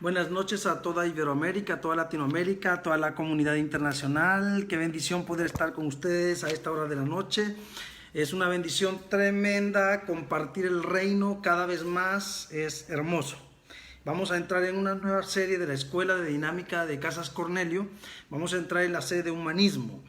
Buenas noches a toda Iberoamérica, a toda Latinoamérica, a toda la comunidad internacional. Qué bendición poder estar con ustedes a esta hora de la noche. Es una bendición tremenda compartir el reino cada vez más, es hermoso. Vamos a entrar en una nueva serie de la Escuela de Dinámica de Casas Cornelio. Vamos a entrar en la serie de humanismo.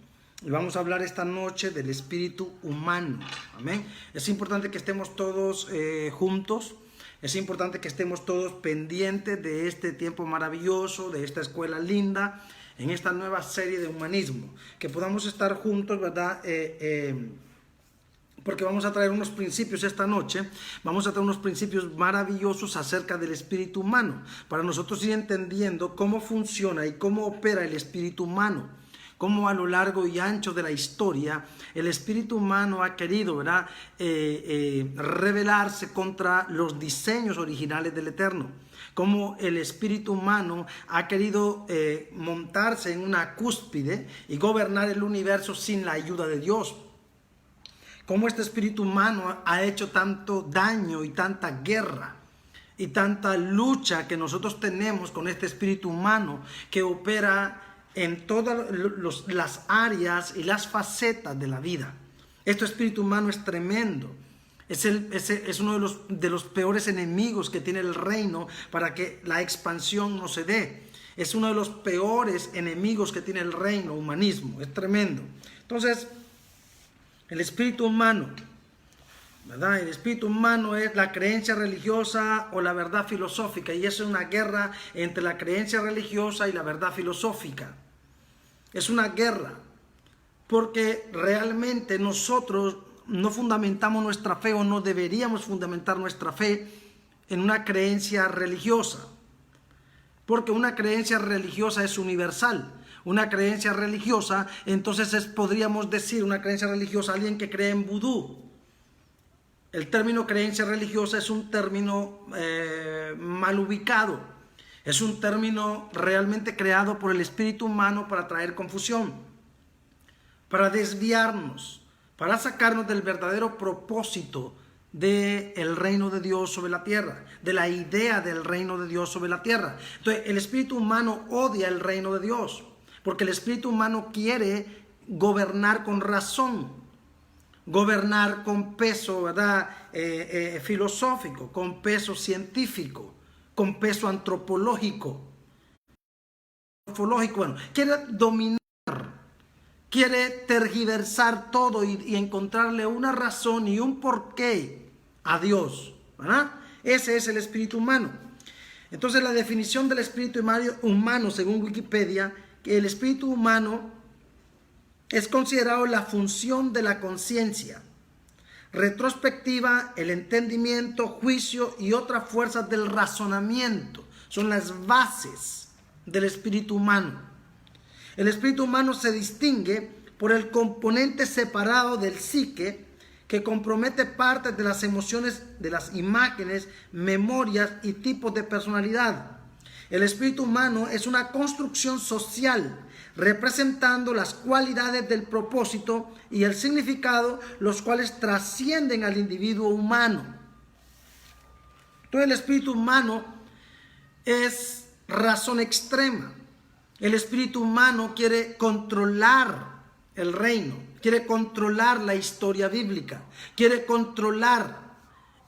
Y vamos a hablar esta noche del espíritu humano. Amén. Es importante que estemos todos juntos. Es importante que estemos todos pendientes de este tiempo maravilloso, de esta escuela linda, en esta nueva serie de humanismo. Que podamos estar juntos, ¿verdad? Porque vamos a traer unos principios esta noche. Vamos a traer unos principios maravillosos acerca del espíritu humano. Para nosotros ir entendiendo cómo funciona y cómo opera el espíritu humano. Cómo a lo largo y ancho de la historia el espíritu humano ha querido, ¿verdad? Rebelarse contra los diseños originales del Eterno. Cómo el espíritu humano ha querido montarse en una cúspide y gobernar el universo sin la ayuda de Dios. Cómo este espíritu humano ha hecho tanto daño y tanta guerra y tanta lucha que nosotros tenemos con este espíritu humano que opera en todas las áreas y las facetas de la vida. Este espíritu humano es tremendo. Es uno de los peores enemigos que tiene el reino para que la expansión no se dé. Es uno de los peores enemigos que tiene el reino, humanismo. Es tremendo. Entonces, el espíritu humano, ¿verdad? El espíritu humano es la creencia religiosa o la verdad filosófica, y eso es una guerra entre la creencia religiosa y la verdad filosófica. Es una guerra porque realmente nosotros no fundamentamos nuestra fe, o no deberíamos fundamentar nuestra fe en una creencia religiosa, porque una creencia religiosa es universal. Una creencia religiosa, entonces podríamos decir una creencia religiosa, alguien que cree en vudú. El término creencia religiosa es un término mal ubicado. Es un término realmente creado por el espíritu humano para traer confusión, para desviarnos, para sacarnos del verdadero propósito del reino de Dios sobre la tierra, de la idea del reino de Dios sobre la tierra. Entonces, el espíritu humano odia el reino de Dios, porque el espíritu humano quiere gobernar con razón, gobernar con peso, ¿verdad? Filosófico, con peso científico, con peso antropológico. Bueno, quiere dominar, quiere tergiversar todo y encontrarle una razón y un porqué a Dios, ¿verdad? Ese es el espíritu humano. Entonces, la definición del espíritu humano, según Wikipedia, que el espíritu humano es considerado la función de la conciencia retrospectiva, el entendimiento, juicio y otras fuerzas del razonamiento. Son las bases del espíritu humano. El espíritu humano se distingue por el componente separado del psique que compromete partes de las emociones, de las imágenes, memorias y tipos de personalidad. El espíritu humano es una construcción social representando las cualidades del propósito y el significado, los cuales trascienden al individuo humano. Entonces, el espíritu humano es razón extrema. El espíritu humano quiere controlar el reino, quiere controlar la historia bíblica, quiere controlar.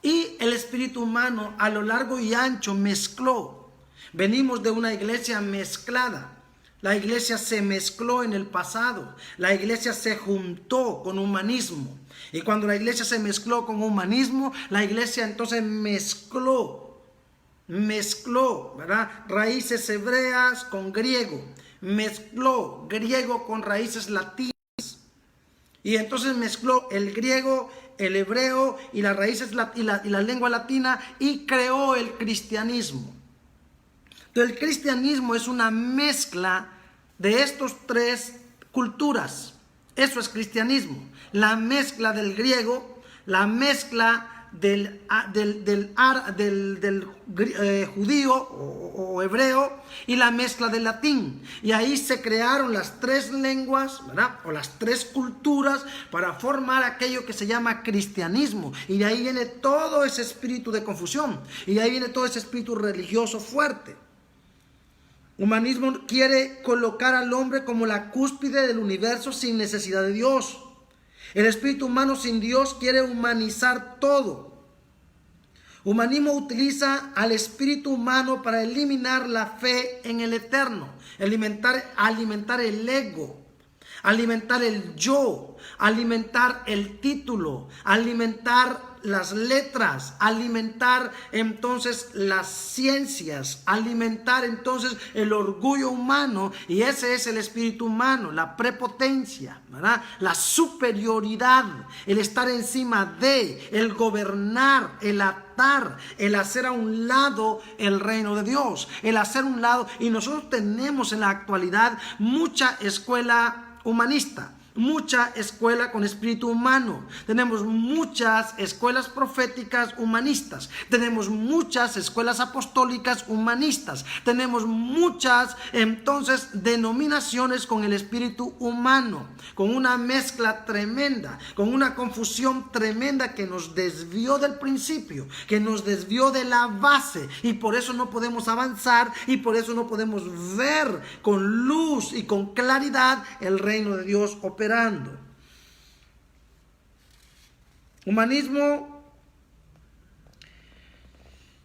Y el espíritu humano a lo largo y ancho mezcló. Venimos de una iglesia mezclada. La iglesia se mezcló en el pasado. La iglesia se juntó con humanismo. Y cuando la iglesia se mezcló con humanismo, la iglesia entonces mezcló, ¿verdad? Raíces hebreas con griego. Mezcló griego con raíces latinas. Y entonces mezcló el griego, el hebreo y las raíces y la lengua latina, y creó el cristianismo. Entonces, el cristianismo es una mezcla de estos tres culturas. Eso es cristianismo. La mezcla del griego, la mezcla del judío o hebreo, y la mezcla del latín. Y ahí se crearon las tres lenguas, ¿verdad? O las tres culturas para formar aquello que se llama cristianismo. Y de ahí viene todo ese espíritu de confusión. Y de ahí viene todo ese espíritu religioso fuerte. Humanismo quiere colocar al hombre como la cúspide del universo sin necesidad de Dios. El espíritu humano sin Dios quiere humanizar todo. Humanismo utiliza al espíritu humano para eliminar la fe en el eterno, alimentar el ego, alimentar el yo, alimentar el título, alimentar las letras, alimentar entonces las ciencias, alimentar entonces el orgullo humano, y ese es el espíritu humano, la prepotencia, ¿verdad? La superioridad, el estar encima de, el gobernar, el atar, el hacer a un lado el reino de Dios, el hacer a un lado. Y nosotros tenemos en la actualidad mucha escuela humanista, mucha escuela con espíritu humano. Tenemos muchas escuelas proféticas humanistas. Tenemos muchas escuelas apostólicas humanistas. Tenemos muchas entonces denominaciones con el espíritu humano, con una mezcla tremenda, con una confusión tremenda que nos desvió del principio, que nos desvió de la base, y por eso no podemos avanzar, y por eso no podemos ver con luz y con claridad el reino de Dios operando. Humanismo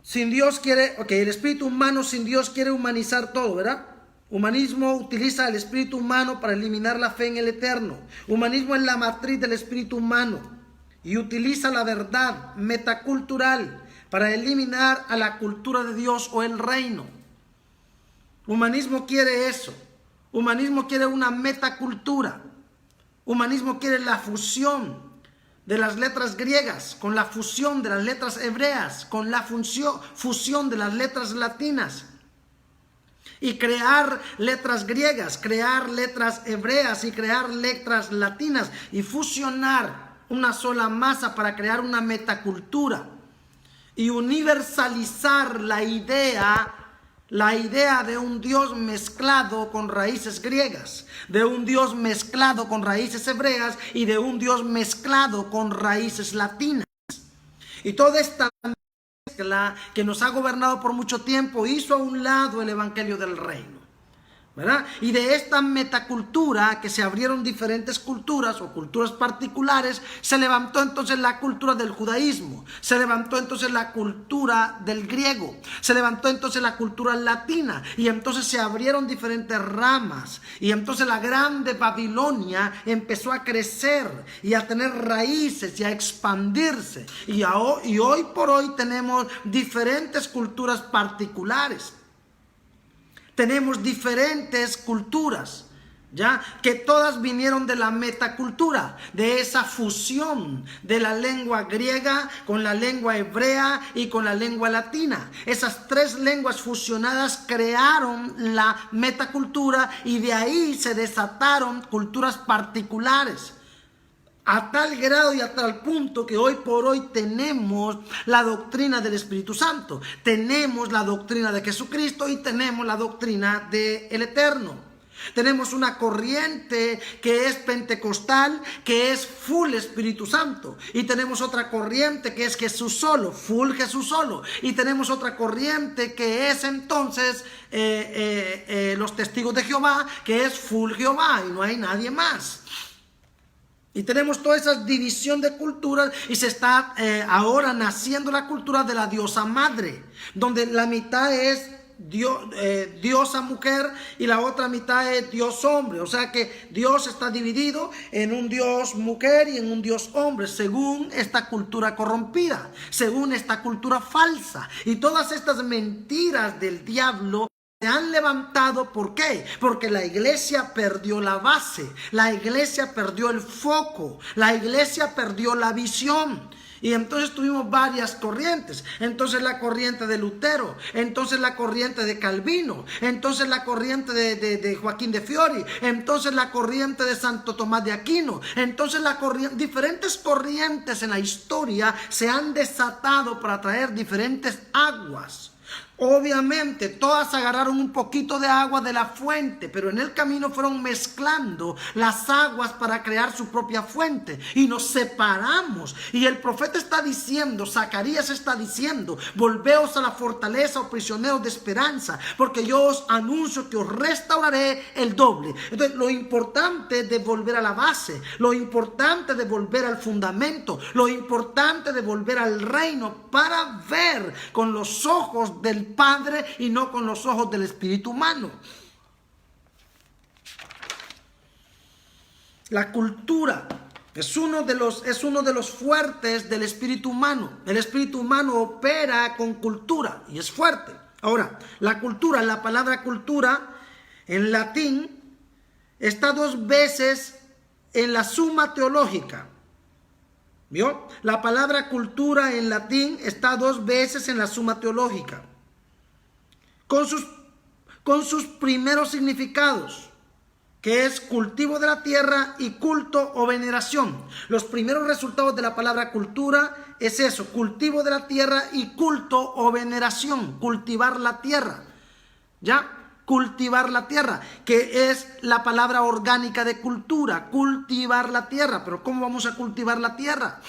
sin Dios quiere, el espíritu humano sin Dios quiere humanizar todo, ¿verdad? Humanismo utiliza el espíritu humano para eliminar la fe en el eterno. Humanismo es la matriz del espíritu humano y utiliza la verdad metacultural para eliminar a la cultura de Dios o el reino. Humanismo quiere eso. Humanismo quiere una metacultura. Humanismo quiere la fusión de las letras griegas con la fusión de las letras hebreas, con la fusión de las letras latinas, y crear letras griegas, crear letras hebreas y crear letras latinas, y fusionar una sola masa para crear una metacultura y universalizar la idea de un Dios mezclado con raíces griegas, de un Dios mezclado con raíces hebreas y de un Dios mezclado con raíces latinas. Y toda esta mezcla que nos ha gobernado por mucho tiempo hizo a un lado el evangelio del reino, ¿verdad? Y de esta metacultura, que se abrieron diferentes culturas o culturas particulares, se levantó entonces la cultura del judaísmo, se levantó entonces la cultura del griego, se levantó entonces la cultura latina, y entonces se abrieron diferentes ramas, y entonces la grande Babilonia empezó a crecer y a tener raíces y a expandirse, y hoy por hoy tenemos diferentes culturas particulares. Tenemos diferentes culturas, ¿ya? Que todas vinieron de la metacultura, de esa fusión de la lengua griega con la lengua hebrea y con la lengua latina. Esas tres lenguas fusionadas crearon la metacultura, y de ahí se desataron culturas particulares. A tal grado y a tal punto que hoy por hoy tenemos la doctrina del Espíritu Santo, tenemos la doctrina de Jesucristo y tenemos la doctrina del Eterno. Tenemos una corriente que es pentecostal, que es full Espíritu Santo, y tenemos otra corriente que es Jesús solo, full Jesús solo, y tenemos otra corriente que es entonces los testigos de Jehová, que es full Jehová y no hay nadie más. Y tenemos toda esa división de culturas, y se está ahora naciendo la cultura de la diosa madre, donde la mitad es diosa mujer y la otra mitad es Dios hombre. O sea que Dios está dividido en un Dios mujer y en un Dios hombre, según esta cultura corrompida, según esta cultura falsa. Y todas estas mentiras del diablo se han levantado. ¿Por qué? Porque la iglesia perdió la base, la iglesia perdió el foco, la iglesia perdió la visión. Y entonces tuvimos varias corrientes. Entonces la corriente de Lutero, entonces la corriente de Calvino, entonces la corriente de Joaquín de Fiori, entonces la corriente de Santo Tomás de Aquino, entonces diferentes corrientes en la historia se han desatado para traer diferentes aguas. Obviamente todas agarraron un poquito de agua de la fuente, pero en el camino fueron mezclando las aguas para crear su propia fuente y nos separamos. Y el profeta está diciendo, Zacarías está diciendo: volveos a la fortaleza, oh prisioneros de esperanza, porque yo os anuncio que os restauraré el doble. Entonces lo importante de volver a la base, lo importante de volver al fundamento, lo importante de volver al reino para ver con los ojos del Padre y no con los ojos del espíritu humano. La cultura es uno de los fuertes del espíritu humano. El espíritu humano opera con cultura y es fuerte. Ahora, la cultura, la palabra cultura en latín está 2 veces en la Suma Teológica. ¿Vio? La palabra cultura en latín está 2 veces en la Suma Teológica, con sus primeros significados, que es cultivo de la tierra y culto o veneración. Los primeros resultados de la palabra cultura es eso: cultivo de la tierra y culto o veneración. Cultivar la tierra, ¿ya? Cultivar la tierra, que es la palabra orgánica de cultura, cultivar la tierra. Pero ¿cómo vamos a cultivar la tierra?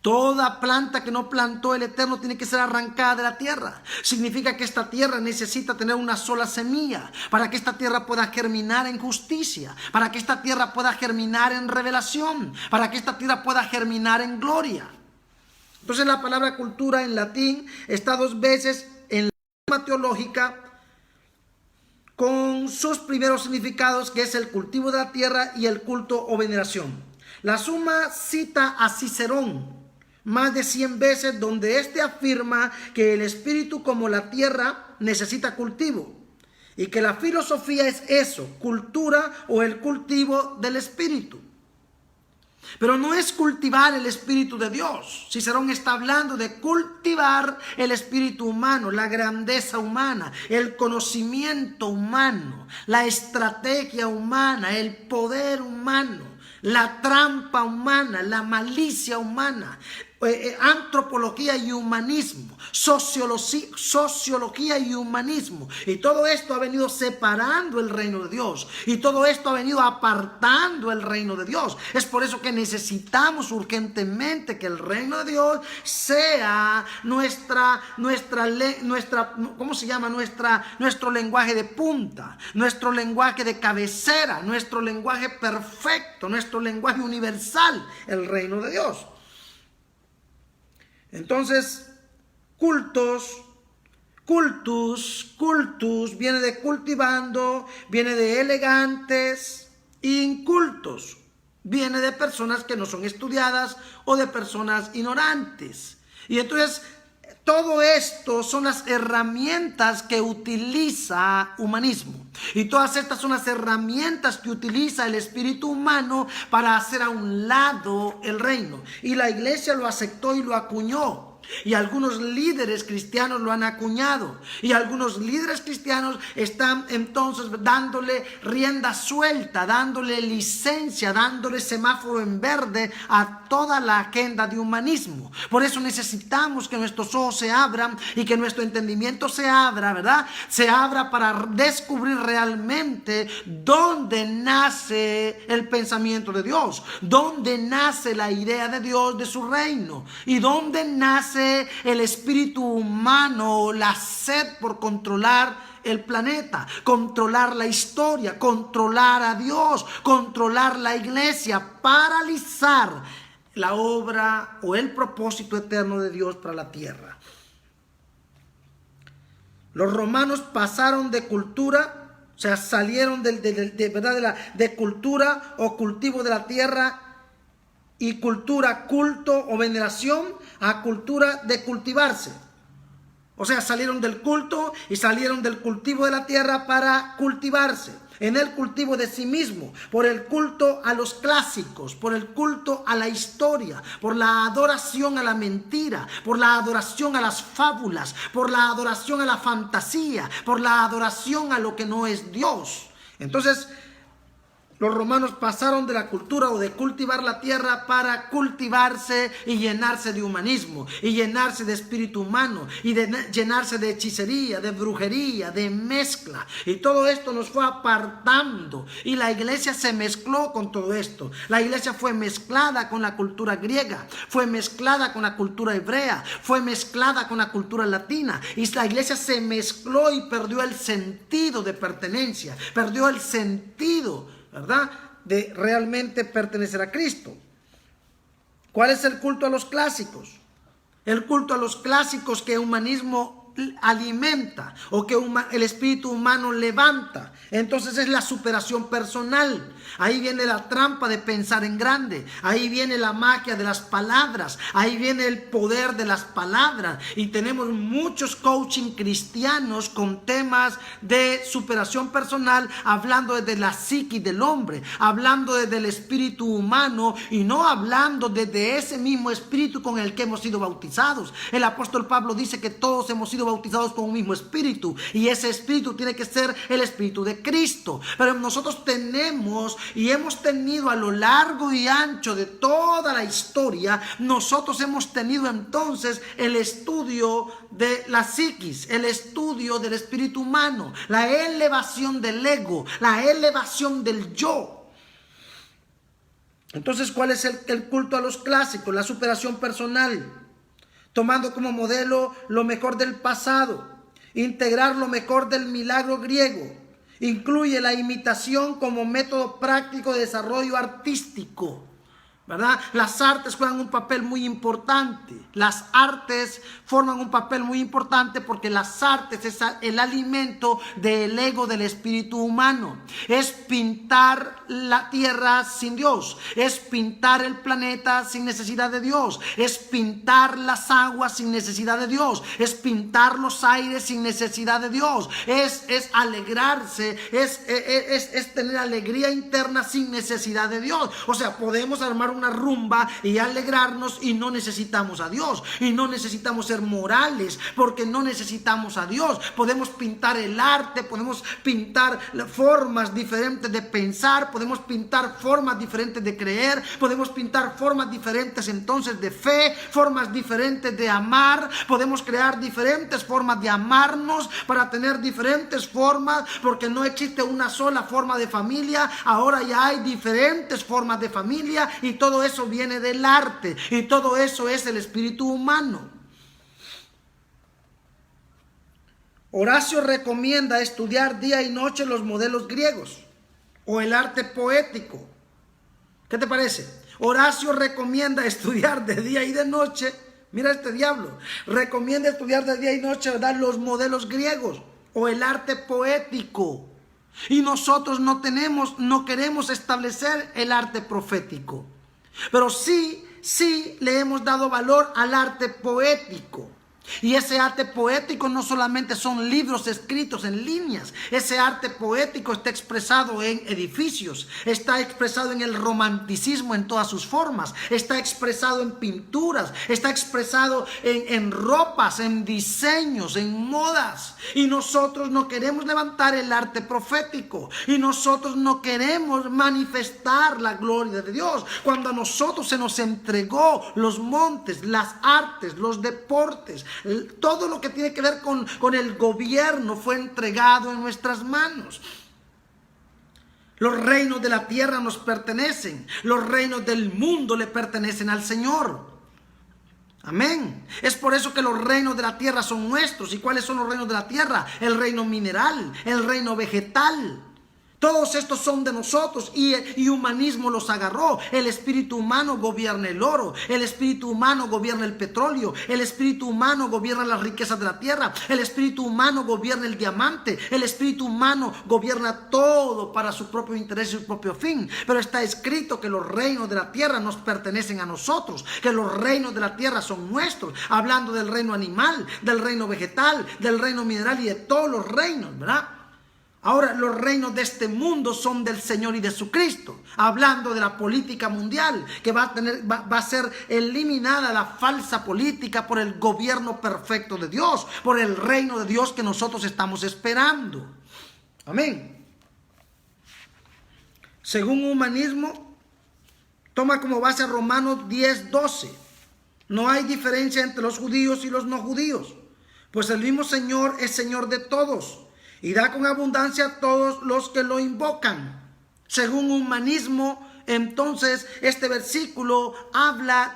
Toda planta que no plantó el Eterno tiene que ser arrancada de la tierra. Significa que esta tierra necesita tener una sola semilla para que esta tierra pueda germinar en justicia, para que esta tierra pueda germinar en revelación, para que esta tierra pueda germinar en gloria. Entonces la palabra cultura en latín está 2 veces en la Suma Teológica, con sus primeros significados, que es el cultivo de la tierra y el culto o veneración. La Suma cita a Cicerón más de 100 veces, donde éste afirma que el espíritu, como la tierra, necesita cultivo, y que la filosofía es eso, cultura o el cultivo del espíritu. Pero no es cultivar el espíritu de Dios. Cicerón está hablando de cultivar el espíritu humano, la grandeza humana, el conocimiento humano, la estrategia humana, el poder humano, la trampa humana, la malicia humana, antropología y humanismo, sociología y humanismo. Y todo esto ha venido separando el reino de Dios, y todo esto ha venido apartando el reino de Dios. Es por eso que necesitamos urgentemente que el reino de Dios sea nuestro lenguaje de punta, nuestro lenguaje de cabecera, nuestro lenguaje perfecto, nuestro lenguaje universal, el reino de Dios. Entonces, cultus, viene de cultivando, viene de elegantes, incultos, viene de personas que no son estudiadas o de personas ignorantes. Y entonces, todo esto son las herramientas que utiliza humanismo. Y todas estas son las herramientas que utiliza el espíritu humano para hacer a un lado el reino. Y la iglesia lo aceptó y lo acuñó. Y algunos líderes cristianos lo han acuñado. Y algunos líderes cristianos están entonces dándole rienda suelta, dándole licencia, dándole semáforo en verde a toda la agenda de humanismo. Por eso necesitamos que nuestros ojos se abran y que nuestro entendimiento se abra, ¿verdad? Se abra para descubrir realmente dónde nace el pensamiento de Dios, dónde nace la idea de Dios de su reino, y dónde nace el espíritu humano, la sed por controlar el planeta, controlar la historia, controlar a Dios, controlar la iglesia, paralizar la obra o el propósito eterno de Dios para la tierra. Los romanos pasaron de cultura, o sea, salieron de cultura o cultivo de la tierra y cultura, culto o veneración, a cultura de cultivarse. O sea, salieron del culto y salieron del cultivo de la tierra para cultivarse. En el cultivo de sí mismo, por el culto a los clásicos, por el culto a la historia, por la adoración a la mentira, por la adoración a las fábulas, por la adoración a la fantasía, por la adoración a lo que no es Dios. Entonces, Los romanos pasaron de la cultura o de cultivar la tierra para cultivarse y llenarse de humanismo, y llenarse de espíritu humano, y de llenarse de hechicería, de brujería, de mezcla. Y todo esto nos fue apartando, y la iglesia se mezcló con todo esto. La iglesia fue mezclada con la cultura griega, fue mezclada con la cultura hebrea, fue mezclada con la cultura latina, y la iglesia se mezcló y perdió el sentido de pertenencia, perdió el sentido, ¿verdad?, de realmente pertenecer a Cristo. ¿Cuál es el culto a los clásicos? El culto a los clásicos que el humanismo alimenta o que el espíritu humano levanta. Entonces es la superación personal. Ahí viene la trampa de pensar en grande. Ahí viene la magia de las palabras. Ahí viene el poder de las palabras. Y tenemos muchos coaching cristianos con temas de superación personal, hablando desde la psique del hombre, hablando desde el espíritu humano y no hablando desde ese mismo espíritu con el que hemos sido bautizados. El apóstol Pablo dice que todos hemos sido bautizados con un mismo espíritu, y ese espíritu tiene que ser el espíritu de Cristo. Pero nosotros tenemos y hemos tenido a lo largo y ancho de toda la historia, nosotros hemos tenido entonces el estudio de la psiquis, el estudio del espíritu humano, la elevación del ego, la elevación del yo. Entonces, ¿cuál es el culto a los clásicos? La superación personal, tomando como modelo lo mejor del pasado, integrar lo mejor del milagro griego. Incluye la imitación como método práctico de desarrollo artístico, ¿verdad? Las artes juegan un papel muy importante. Las artes forman un papel muy importante porque las artes es el alimento del ego del espíritu humano. Es pintar la tierra sin Dios, es pintar el planeta sin necesidad de Dios, es pintar las aguas sin necesidad de Dios, es pintar los aires sin necesidad de Dios, es alegrarse, es tener alegría interna sin necesidad de Dios. O sea, podemos armar una rumba y alegrarnos y no necesitamos a Dios, y no necesitamos ser morales porque no necesitamos a Dios. Podemos pintar el arte, podemos pintar formas diferentes de pensar, podemos pintar formas diferentes de creer, podemos pintar formas diferentes entonces de fe, formas diferentes de amar, podemos crear diferentes formas de amarnos para tener diferentes formas, porque no existe una sola forma de familia, ahora ya hay diferentes formas de familia, y todo eso viene del arte, y todo eso es el espíritu humano. Horacio recomienda estudiar día y noche los modelos griegos o el arte poético. ¿Qué te parece? Horacio recomienda estudiar de día y de noche. Mira este diablo. Recomienda estudiar de día y noche, ¿verdad?, los modelos griegos o el arte poético. Y nosotros no queremos establecer el arte profético. Pero sí le hemos dado valor al arte poético. Y ese arte poético no solamente son libros escritos en líneas. Ese arte poético está expresado en edificios, está expresado en el romanticismo en todas sus formas, está expresado en pinturas, está expresado en ropas, en diseños, en modas. Y nosotros no queremos levantar el arte profético, y nosotros no queremos manifestar la gloria de Dios. Cuando a nosotros se nos entregó los montes, las artes, los deportes, todo lo que tiene que ver con el gobierno fue entregado en nuestras manos. Los reinos de la tierra nos pertenecen, los reinos del mundo le pertenecen al Señor. Amén. Es por eso que los reinos de la tierra son nuestros. ¿Y cuáles son los reinos de la tierra? El reino mineral, el reino vegetal. Todos estos son de nosotros, y humanismo los agarró. El espíritu humano gobierna el oro, el espíritu humano gobierna el petróleo, el espíritu humano gobierna las riquezas de la tierra, el espíritu humano gobierna el diamante, el espíritu humano gobierna todo para su propio interés y su propio fin. Pero está escrito que los reinos de la tierra nos pertenecen a nosotros, que los reinos de la tierra son nuestros, hablando del reino animal, del reino vegetal, del reino mineral y de todos los reinos, ¿verdad? Ahora, los reinos de este mundo son del Señor y de su Cristo. Hablando de la política mundial, que va a ser eliminada la falsa política por el gobierno perfecto de Dios, por el reino de Dios que nosotros estamos esperando. Amén. según humanismo, toma como base Romanos 10:12. No hay diferencia entre los judíos y los no judíos, pues el mismo Señor es Señor de todos y da con abundancia a todos los que lo invocan. Según humanismo, entonces este versículo habla,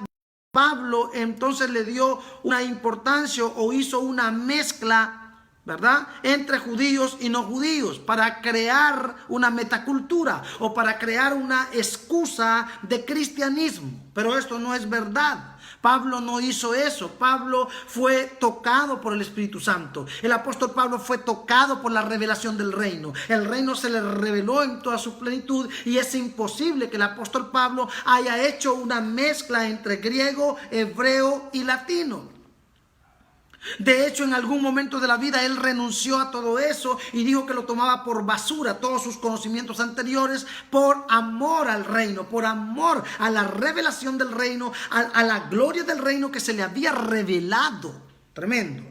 Pablo entonces le dio una importancia o hizo una mezcla, ¿verdad?, entre judíos y no judíos para crear una metacultura o para crear una excusa de cristianismo. Pero esto no es verdad. Pablo no hizo eso. Pablo fue tocado por el Espíritu Santo. El apóstol Pablo fue tocado por la revelación del reino. El reino se le reveló en toda su plenitud y es imposible que el apóstol Pablo haya hecho una mezcla entre griego, hebreo y latino. De hecho, en algún momento de la vida él renunció a todo eso y dijo que lo tomaba por basura, todos sus conocimientos anteriores, por amor al reino, por amor a la revelación del reino, a la gloria del reino que se le había revelado. Tremendo.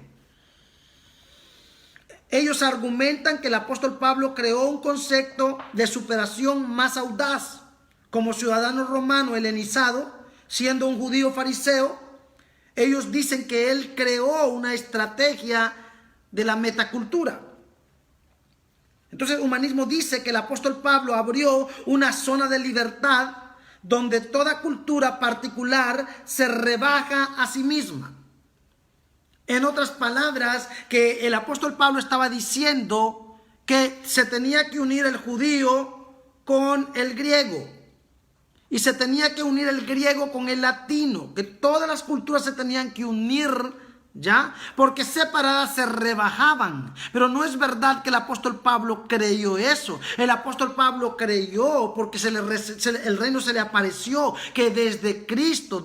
Ellos argumentan que el apóstol Pablo creó un concepto de superación más audaz. Como ciudadano romano helenizado, siendo un judío fariseo, ellos dicen que él creó una estrategia de la metacultura. Entonces, el humanismo dice que el apóstol Pablo abrió una zona de libertad donde toda cultura particular se rebaja a sí misma. En otras palabras, que el apóstol Pablo estaba diciendo que se tenía que unir el judío con el griego. Y se tenía que unir el griego con el latino, que todas las culturas se tenían que unir, ¿ya? Porque separadas se rebajaban. Pero no es verdad que el apóstol Pablo creyó eso. El apóstol Pablo creyó porque el reino se le apareció, que desde Cristo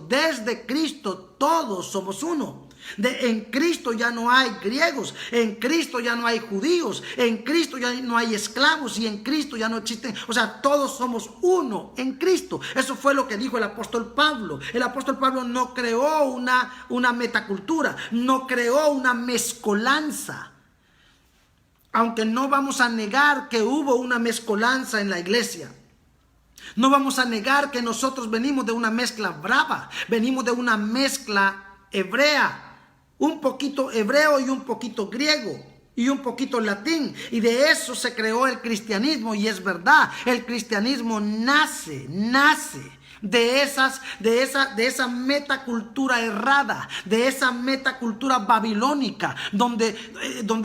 todos somos uno. En Cristo ya no hay griegos, en Cristo ya no hay judíos, en Cristo ya no hay esclavos y en Cristo ya no existen, o sea, todos somos uno en Cristo. Eso fue lo que dijo el apóstol Pablo. El apóstol Pablo no creó una metacultura, no creó una mezcolanza. Aunque no vamos a negar que hubo una mezcolanza en la iglesia. No vamos a negar que nosotros venimos de una mezcla brava, venimos de una mezcla hebrea. Un poquito hebreo y un poquito griego y un poquito latín, y de eso se creó el cristianismo. Y es verdad, el cristianismo nace de esa metacultura errada, de esa metacultura babilónica, donde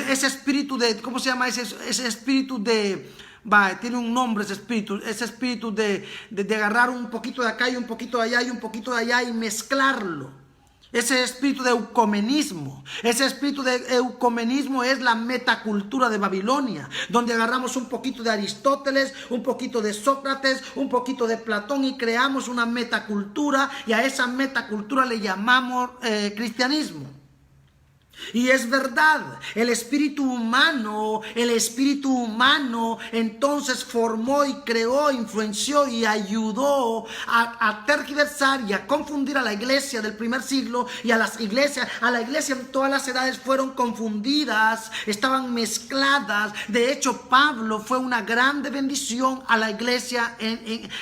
ese espíritu de, ¿cómo se llama? Ese espíritu de, tiene un nombre ese espíritu de agarrar un poquito de acá y un poquito de allá y un poquito de allá y mezclarlo. Ese espíritu de eucumenismo. Ese espíritu de eucumenismo es la metacultura de Babilonia, donde agarramos un poquito de Aristóteles, un poquito de Sócrates, un poquito de Platón y creamos una metacultura, y a esa metacultura le llamamos cristianismo. Y es verdad, el espíritu humano entonces formó y creó, influenció y ayudó a tergiversar y a confundir a la iglesia del primer siglo, y a la iglesia en todas las edades fueron confundidas, estaban mezcladas. De hecho, Pablo fue una grande bendición a la iglesia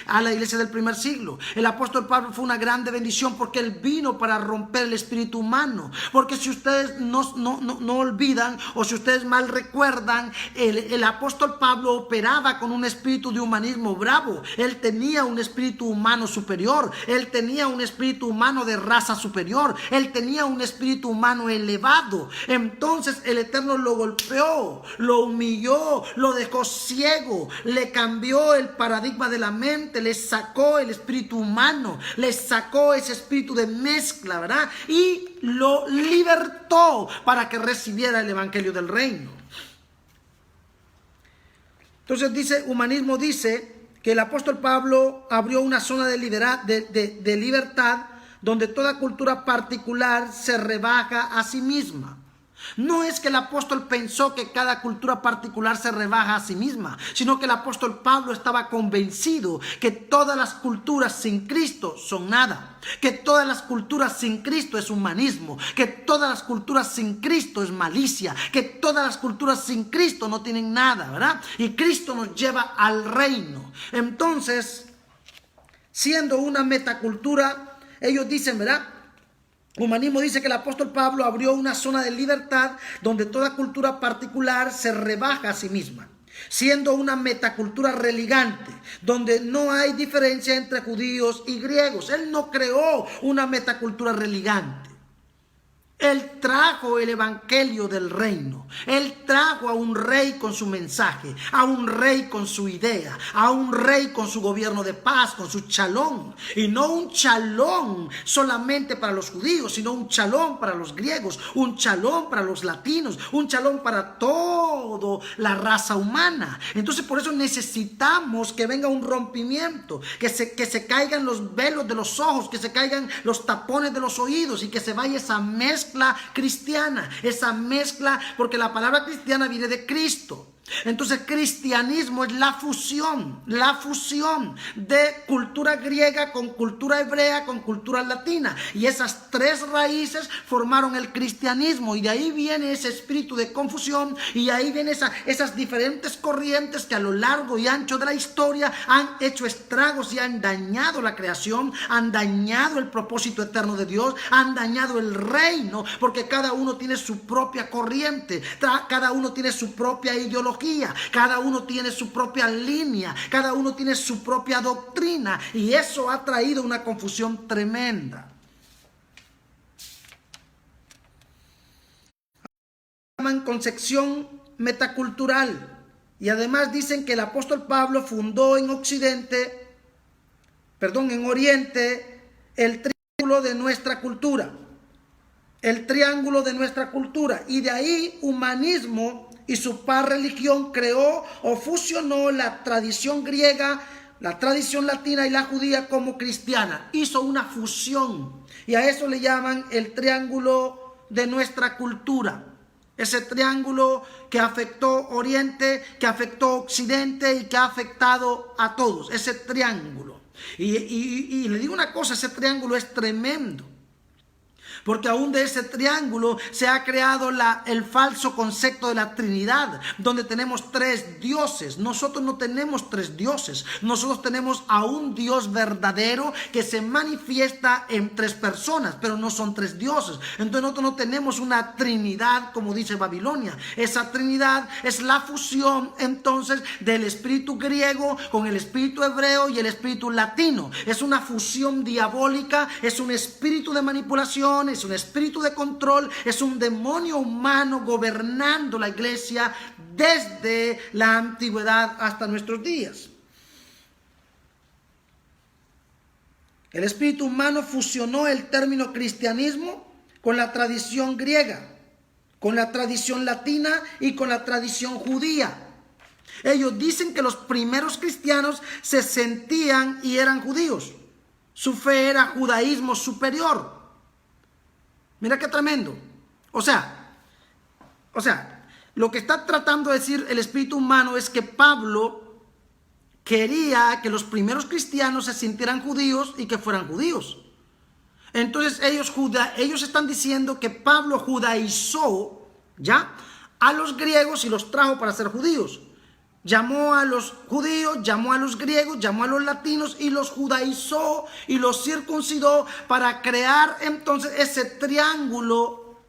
a la iglesia del primer siglo. El apóstol Pablo fue una grande bendición porque él vino para romper el espíritu humano. Porque si ustedes no olvidan, o si ustedes mal recuerdan, el apóstol Pablo operaba con un espíritu de humanismo bravo. Él tenía un espíritu humano superior, él tenía un espíritu humano de raza superior, él tenía un espíritu humano elevado. Entonces el Eterno lo golpeó, lo humilló, lo dejó ciego, le cambió el paradigma de la mente, le sacó el espíritu humano, le sacó ese espíritu de mezcla, ¿verdad? Y lo libertó para que recibiera el evangelio del reino. Entonces humanismo dice que el apóstol Pablo abrió una zona de libertad donde toda cultura particular se rebaja a sí misma. No es que el apóstol pensó que cada cultura particular se rebaja a sí misma, sino que el apóstol Pablo estaba convencido que todas las culturas sin Cristo son nada, que todas las culturas sin Cristo es humanismo, que todas las culturas sin Cristo es malicia, que todas las culturas sin Cristo no tienen nada, ¿verdad? Y Cristo nos lleva al reino. Entonces, siendo una metacultura, ellos dicen, ¿verdad? Humanismo dice que el apóstol Pablo abrió una zona de libertad donde toda cultura particular se rebaja a sí misma, siendo una metacultura religante, donde no hay diferencia entre judíos y griegos. Él no creó una metacultura religante. Él trajo el evangelio del reino. Él trajo a un rey con su mensaje, a un rey con su idea, a un rey con su gobierno de paz, con su shalom. Y no un shalom solamente para los judíos, sino un shalom para los griegos, un shalom para los latinos, un shalom para toda la raza humana. Entonces por eso necesitamos que venga un rompimiento, que se caigan los velos de los ojos, que se caigan los tapones de los oídos y que se vaya esa mezcla cristiana, esa mezcla, porque la palabra cristiana viene de Cristo. Entonces cristianismo es la fusión de cultura griega con cultura hebrea con cultura latina, y esas tres raíces formaron el cristianismo, y de ahí viene ese espíritu de confusión, y ahí vienen esas diferentes corrientes que a lo largo y ancho de la historia han hecho estragos y han dañado la creación, han dañado el propósito eterno de Dios, han dañado el reino, porque cada uno tiene su propia corriente, cada uno tiene su propia ideología, cada uno tiene su propia línea, cada uno tiene su propia doctrina, y eso ha traído una confusión tremenda. Llaman concepción metacultural, y además dicen que el apóstol Pablo fundó en Oriente el triángulo de nuestra cultura, y de ahí humanismo y su par religión creó o fusionó la tradición griega, la tradición latina y la judía como cristiana. Hizo una fusión, y a eso le llaman el triángulo de nuestra cultura. Ese triángulo que afectó Oriente, que afectó Occidente y que ha afectado a todos. Ese triángulo. Y le digo una cosa, ese triángulo es tremendo. Porque aún de ese triángulo se ha creado el falso concepto de la Trinidad, donde tenemos tres dioses. Nosotros no tenemos tres dioses. Nosotros tenemos a un Dios verdadero que se manifiesta en tres personas, pero no son tres dioses. Entonces nosotros no tenemos una Trinidad como dice Babilonia. Esa Trinidad es la fusión entonces del espíritu griego con el espíritu hebreo y el espíritu latino. Es una fusión diabólica, es un espíritu de manipulación, es un espíritu de control, es un demonio humano gobernando la iglesia desde la antigüedad hasta nuestros días. El espíritu humano fusionó el término cristianismo con la tradición griega, con la tradición latina y con la tradición judía. Ellos dicen que los primeros cristianos se sentían y eran judíos. Su fe era judaísmo superior. Mira qué tremendo. O sea, lo que está tratando de decir el espíritu humano es que Pablo quería que los primeros cristianos se sintieran judíos y que fueran judíos. Entonces ellos están diciendo que Pablo judaizó, ¿ya?, a los griegos y los trajo para ser judíos. Llamó a los judíos, llamó a los griegos, llamó a los latinos y los judaizó y los circuncidó para crear entonces ese triángulo,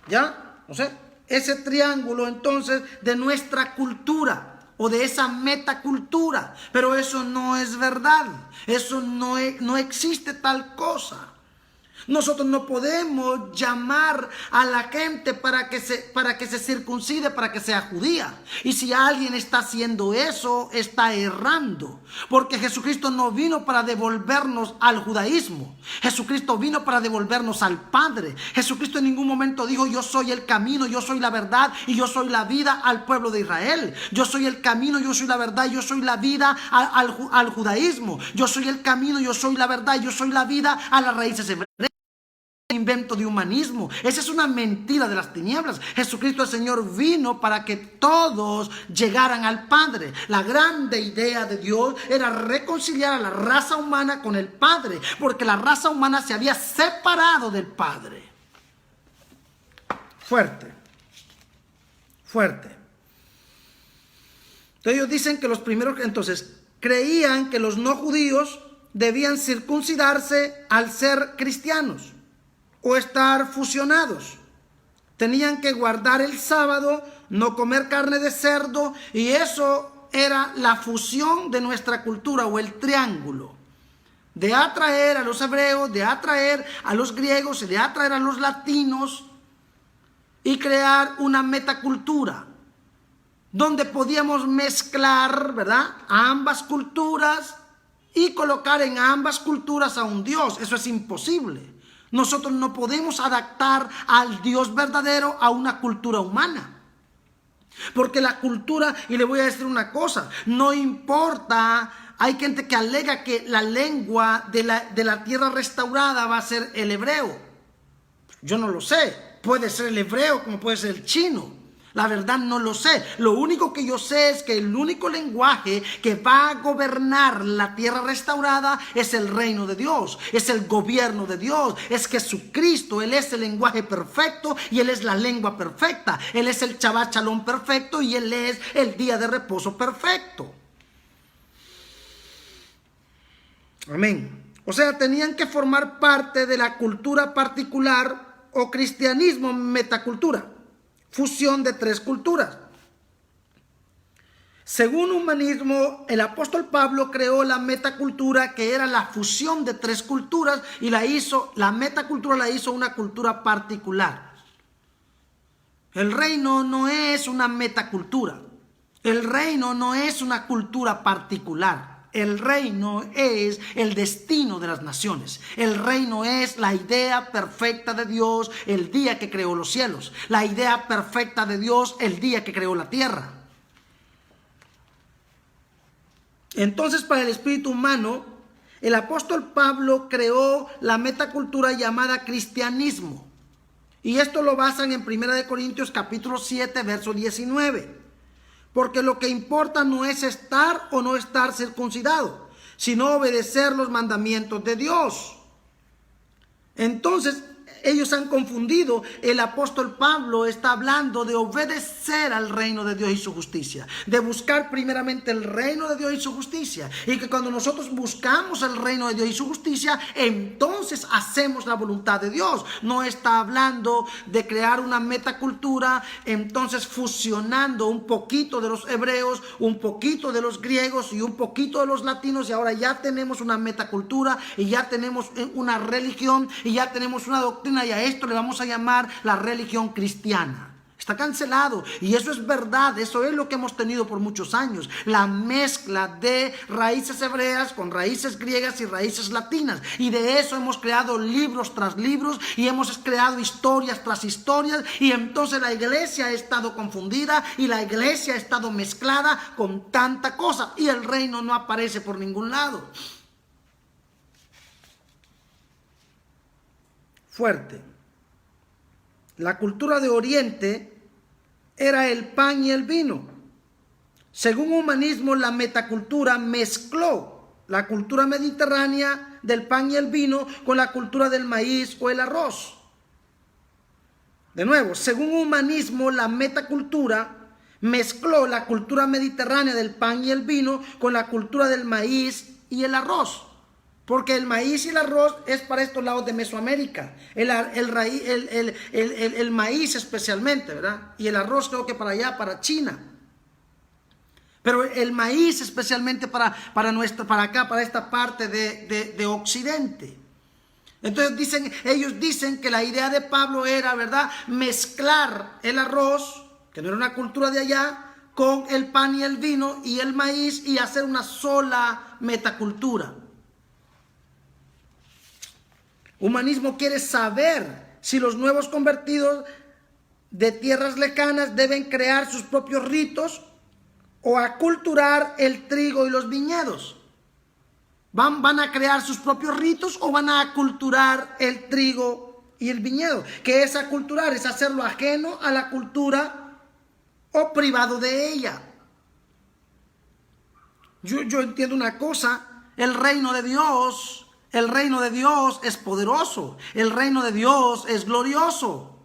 ¿ya? O sea, ese triángulo entonces de nuestra cultura o de esa metacultura. Pero eso no es verdad, eso no existe tal cosa. Nosotros no podemos llamar a la gente para que se circuncide, para que sea judía. Y si alguien está haciendo eso, está errando. Porque Jesucristo no vino para devolvernos al judaísmo. Jesucristo vino para devolvernos al Padre. Jesucristo en ningún momento dijo: yo soy el camino, yo soy la verdad y yo soy la vida al pueblo de Israel. Yo soy el camino, yo soy la verdad, yo soy la vida al judaísmo. Yo soy el camino, yo soy la verdad, yo soy la vida a las raíces hebreas. invento de humanismo. Esa es una mentira de las tinieblas. Jesucristo el Señor vino para que todos llegaran al Padre. La grande idea de Dios era reconciliar a la raza humana con el Padre, porque la raza humana se había separado del Padre. Fuerte. Entonces ellos dicen que los primeros, entonces, creían que los no judíos debían circuncidarse al ser cristianos o estar fusionados. Tenían que guardar el sábado, no comer carne de cerdo, y eso era la fusión de nuestra cultura, o el triángulo de atraer a los hebreos, de atraer a los griegos y de atraer a los latinos, y crear una metacultura donde podíamos mezclar, ¿verdad?, a ambas culturas y colocar en ambas culturas a un Dios. Eso es imposible. Nosotros no podemos adaptar al Dios verdadero a una cultura humana. Porque la cultura, y le voy a decir una cosa, no importa, hay gente que alega que la lengua de la tierra restaurada va a ser el hebreo. Yo no lo sé, puede ser el hebreo como puede ser el chino. La verdad no lo sé. Lo único que yo sé es que el único lenguaje que va a gobernar la tierra restaurada es el reino de Dios, es el gobierno de Dios, es Jesucristo. Él es el lenguaje perfecto y Él es la lengua perfecta. Él es el Shabbat Shalom perfecto y Él es el día de reposo perfecto. Amén. O sea, tenían que formar parte de la cultura particular o cristianismo metacultura. Fusión de tres culturas. Según humanismo, el apóstol Pablo creó la metacultura, que era la fusión de tres culturas, y la metacultura la hizo una cultura particular. El reino no es una metacultura. El reino no es una cultura particular. El reino es el destino de las naciones. El reino es la idea perfecta de Dios el día que creó los cielos. La idea perfecta de Dios el día que creó la tierra. Entonces, para el espíritu humano, el apóstol Pablo creó la metacultura llamada cristianismo. Y esto lo basan en 1 Corintios capítulo 7, verso 19. Porque lo que importa no es estar o no estar circuncidado, sino obedecer los mandamientos de Dios. Entonces, ellos han confundido. El apóstol Pablo está hablando de obedecer al reino de Dios y su justicia, de buscar primeramente el reino de Dios y su justicia, y que cuando nosotros buscamos el reino de Dios y su justicia, entonces hacemos la voluntad de Dios. No está hablando de crear una metacultura, entonces fusionando un poquito de los hebreos, un poquito de los griegos y un poquito de los latinos, y ahora ya tenemos una metacultura y ya tenemos una religión y ya tenemos una doctrina, y a esto le vamos a llamar la religión cristiana. Está cancelado, y eso es verdad. Eso es lo que hemos tenido por muchos años, la mezcla de raíces hebreas con raíces griegas y raíces latinas, y de eso hemos creado libros tras libros y hemos creado historias tras historias, y entonces la iglesia ha estado confundida y la iglesia ha estado mezclada con tanta cosa, y el reino no aparece por ningún lado. Fuerte. La cultura de Oriente era el pan y el vino. Según humanismo, la metacultura mezcló la cultura mediterránea del pan y el vino con la cultura del maíz o el arroz. De nuevo, según humanismo, la metacultura mezcló la cultura mediterránea del pan y el vino con la cultura del maíz y el arroz. Porque el maíz y el arroz es para estos lados de Mesoamérica. El maíz especialmente, ¿verdad? Y el arroz creo que para allá, para China. Pero el maíz especialmente para acá, para esta parte de Occidente. Entonces ellos dicen que la idea de Pablo era, ¿verdad?, mezclar el arroz, que no era una cultura de allá, con el pan y el vino y el maíz, y hacer una sola metacultura. Humanismo quiere saber si los nuevos convertidos de tierras lejanas deben crear sus propios ritos o aculturar el trigo y los viñedos. ¿Van a crear sus propios ritos o van a aculturar el trigo y el viñedo. Que es aculturar, es hacerlo ajeno a la cultura o privado de ella. Yo entiendo una cosa, el reino de Dios es poderoso, el reino de Dios es glorioso,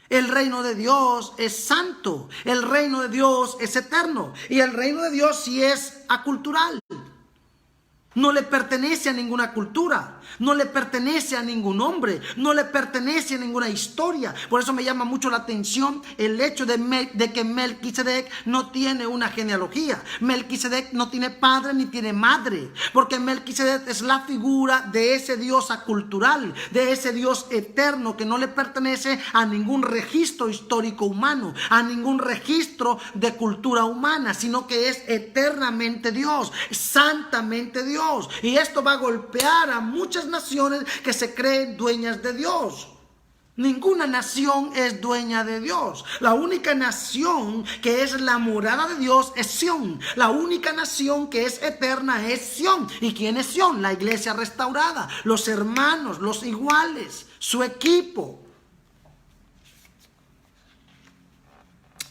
el reino de Dios es santo, el reino de Dios es eterno y el reino de Dios sí es acultural. No le pertenece a ninguna cultura, no le pertenece a ningún hombre, no le pertenece a ninguna historia. Por eso me llama mucho la atención el hecho de que Melquisedec no tiene una genealogía. Melquisedec no tiene padre ni tiene madre, porque Melquisedec es la figura de ese Dios acultural, de ese Dios eterno que no le pertenece a ningún registro histórico humano, a ningún registro de cultura humana, sino que es eternamente Dios, santamente Dios. Y esto va a golpear a muchas naciones que se creen dueñas de Dios. Ninguna nación es dueña de Dios. La única nación que es la morada de Dios es Sión. La única nación que es eterna es Sión. ¿Y quién es Sión? La iglesia restaurada, los hermanos, los iguales, su equipo.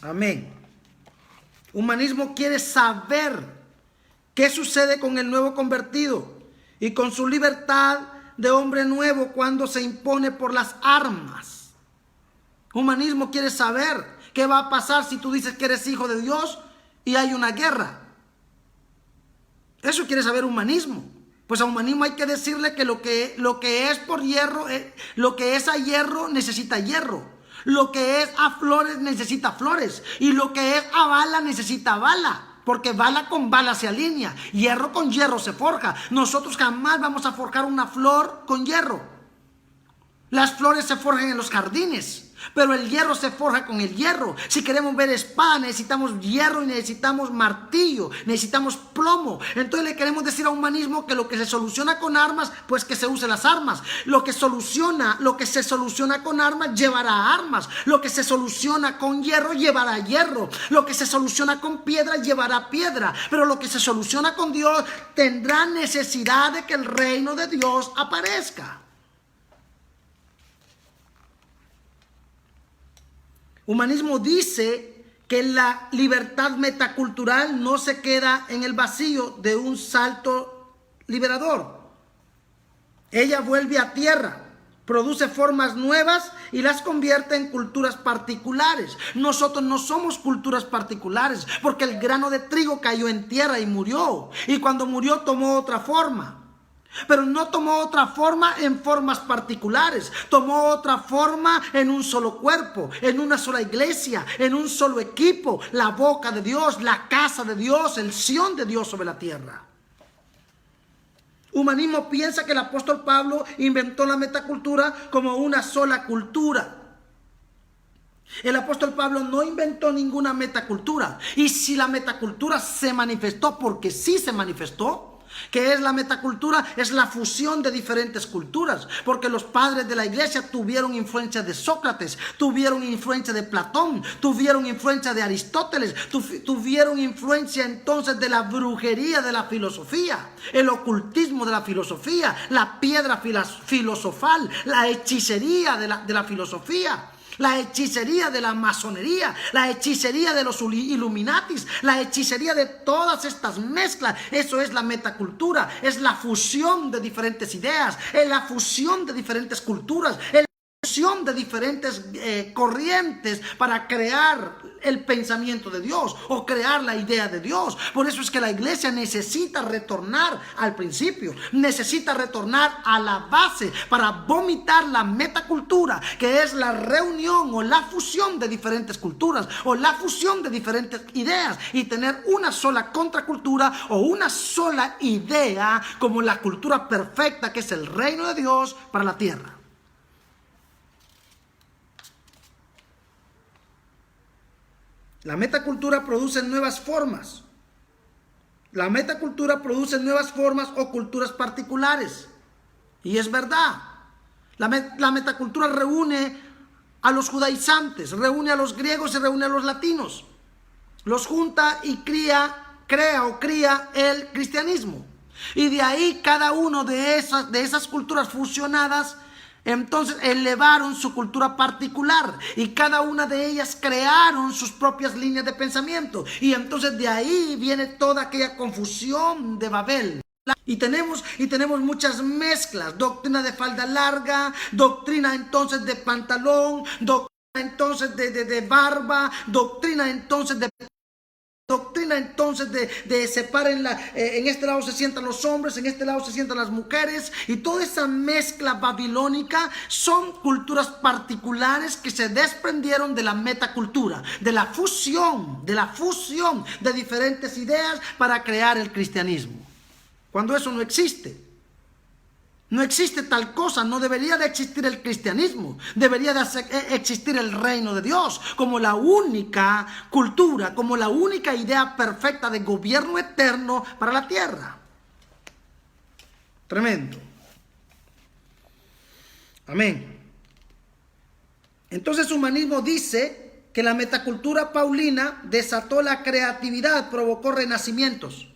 Amén. Humanismo quiere saber ¿qué sucede con el nuevo convertido y con su libertad de hombre nuevo cuando se impone por las armas? Humanismo quiere saber qué va a pasar si tú dices que eres hijo de Dios y hay una guerra. Eso quiere saber humanismo. Pues a humanismo hay que decirle que lo que es por hierro, lo que es a hierro necesita hierro. Lo que es a flores necesita flores. Y lo que es a bala necesita bala. Porque bala con bala se alinea, hierro con hierro se forja. Nosotros jamás vamos a forjar una flor con hierro. Las flores se forjan en los jardines, pero el hierro se forja con el hierro. Si queremos ver espada, necesitamos hierro y necesitamos martillo, necesitamos plomo. Entonces le queremos decir a humanismo que lo que se soluciona con armas, pues que se use las armas. Lo que se soluciona con armas, llevará armas. Lo que se soluciona con hierro, llevará hierro. Lo que se soluciona con piedra, llevará piedra. Pero lo que se soluciona con Dios, tendrá necesidad de que el reino de Dios aparezca. Humanismo dice que la libertad metacultural no se queda en el vacío de un salto liberador. Ella vuelve a tierra, produce formas nuevas y las convierte en culturas particulares. Nosotros no somos culturas particulares, porque el grano de trigo cayó en tierra y murió. Y cuando murió tomó otra forma. Pero no tomó otra forma en formas particulares, tomó otra forma en un solo cuerpo, en una sola iglesia, en un solo equipo, la boca de Dios, la casa de Dios, el Sión de Dios sobre la tierra. Humanismo piensa que el apóstol Pablo inventó la metacultura como una sola cultura. El apóstol Pablo no inventó ninguna metacultura. Y si la metacultura se manifestó, porque sí se manifestó, ¿qué es la metacultura? Es la fusión de diferentes culturas, porque los padres de la iglesia tuvieron influencia de Sócrates, tuvieron influencia de Platón, tuvieron influencia de Aristóteles, tuvieron influencia entonces de la brujería de la filosofía, el ocultismo de la filosofía, la piedra filosofal, la hechicería de la filosofía, la hechicería de la masonería, la hechicería de los Illuminatis, la hechicería de todas estas mezclas. Eso es la metacultura, es la fusión de diferentes ideas, es la fusión de diferentes culturas, es la fusión de diferentes corrientes para crear el pensamiento de Dios o crear la idea de Dios. Por eso es que la iglesia necesita retornar al principio, necesita retornar a la base para vomitar la metacultura, que es la reunión o la fusión de diferentes culturas o la fusión de diferentes ideas, y tener una sola contracultura o una sola idea como la cultura perfecta, que es el reino de Dios para la tierra. La metacultura produce nuevas formas. La metacultura produce nuevas formas o culturas particulares. Y es verdad. La metacultura reúne a los judaizantes, reúne a los griegos y reúne a los latinos. Los junta y cría el cristianismo. Y de ahí cada uno de esas culturas fusionadas Entonces elevaron su cultura particular y cada una de ellas crearon sus propias líneas de pensamiento. Y entonces de ahí viene toda aquella confusión de Babel. Y tenemos muchas mezclas, doctrina de falda larga, doctrina entonces de pantalón, doctrina entonces de barba, doctrina entonces de separen en este lado se sientan los hombres, en este lado se sientan las mujeres, y toda esa mezcla babilónica son culturas particulares que se desprendieron de la metacultura, de la fusión de diferentes ideas para crear el cristianismo. Cuando eso no existe. No existe tal cosa, no debería de existir el cristianismo, debería de existir el reino de Dios como la única cultura, como la única idea perfecta de gobierno eterno para la tierra. Tremendo. Amén. Entonces, humanismo dice que la metacultura paulina desató la creatividad, provocó renacimientos.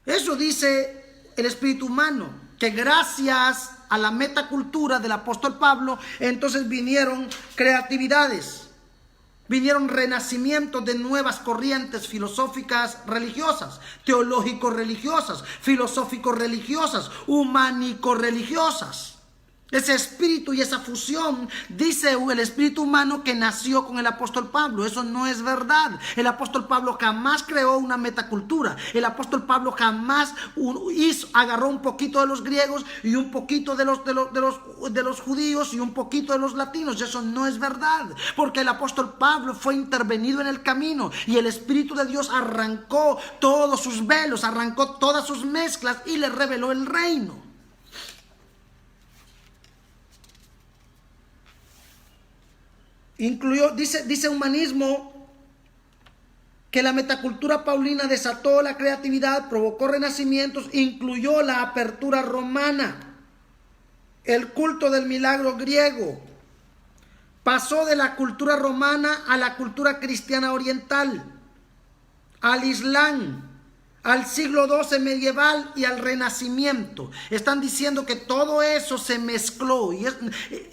Eso dice el espíritu humano, que gracias a la metacultura del apóstol Pablo, entonces vinieron creatividades, vinieron renacimientos de nuevas corrientes filosóficas religiosas, teológico-religiosas, filosófico-religiosas, humanico-religiosas. Ese espíritu y esa fusión, dice el espíritu humano que nació con el apóstol Pablo. Eso no es verdad. El apóstol Pablo jamás creó una metacultura. El apóstol Pablo jamás agarró un poquito de los griegos y un poquito de los judíos y un poquito de los latinos. Eso no es verdad. Porque el apóstol Pablo fue intervenido en el camino y el Espíritu de Dios arrancó todos sus velos, arrancó todas sus mezclas y le reveló el reino. Dice humanismo que la metacultura paulina desató la creatividad, provocó renacimientos, incluyó la apertura romana, el culto del milagro griego, pasó de la cultura romana a la cultura cristiana oriental, al Islam, al siglo XII medieval y al Renacimiento. Están diciendo que todo eso se mezcló y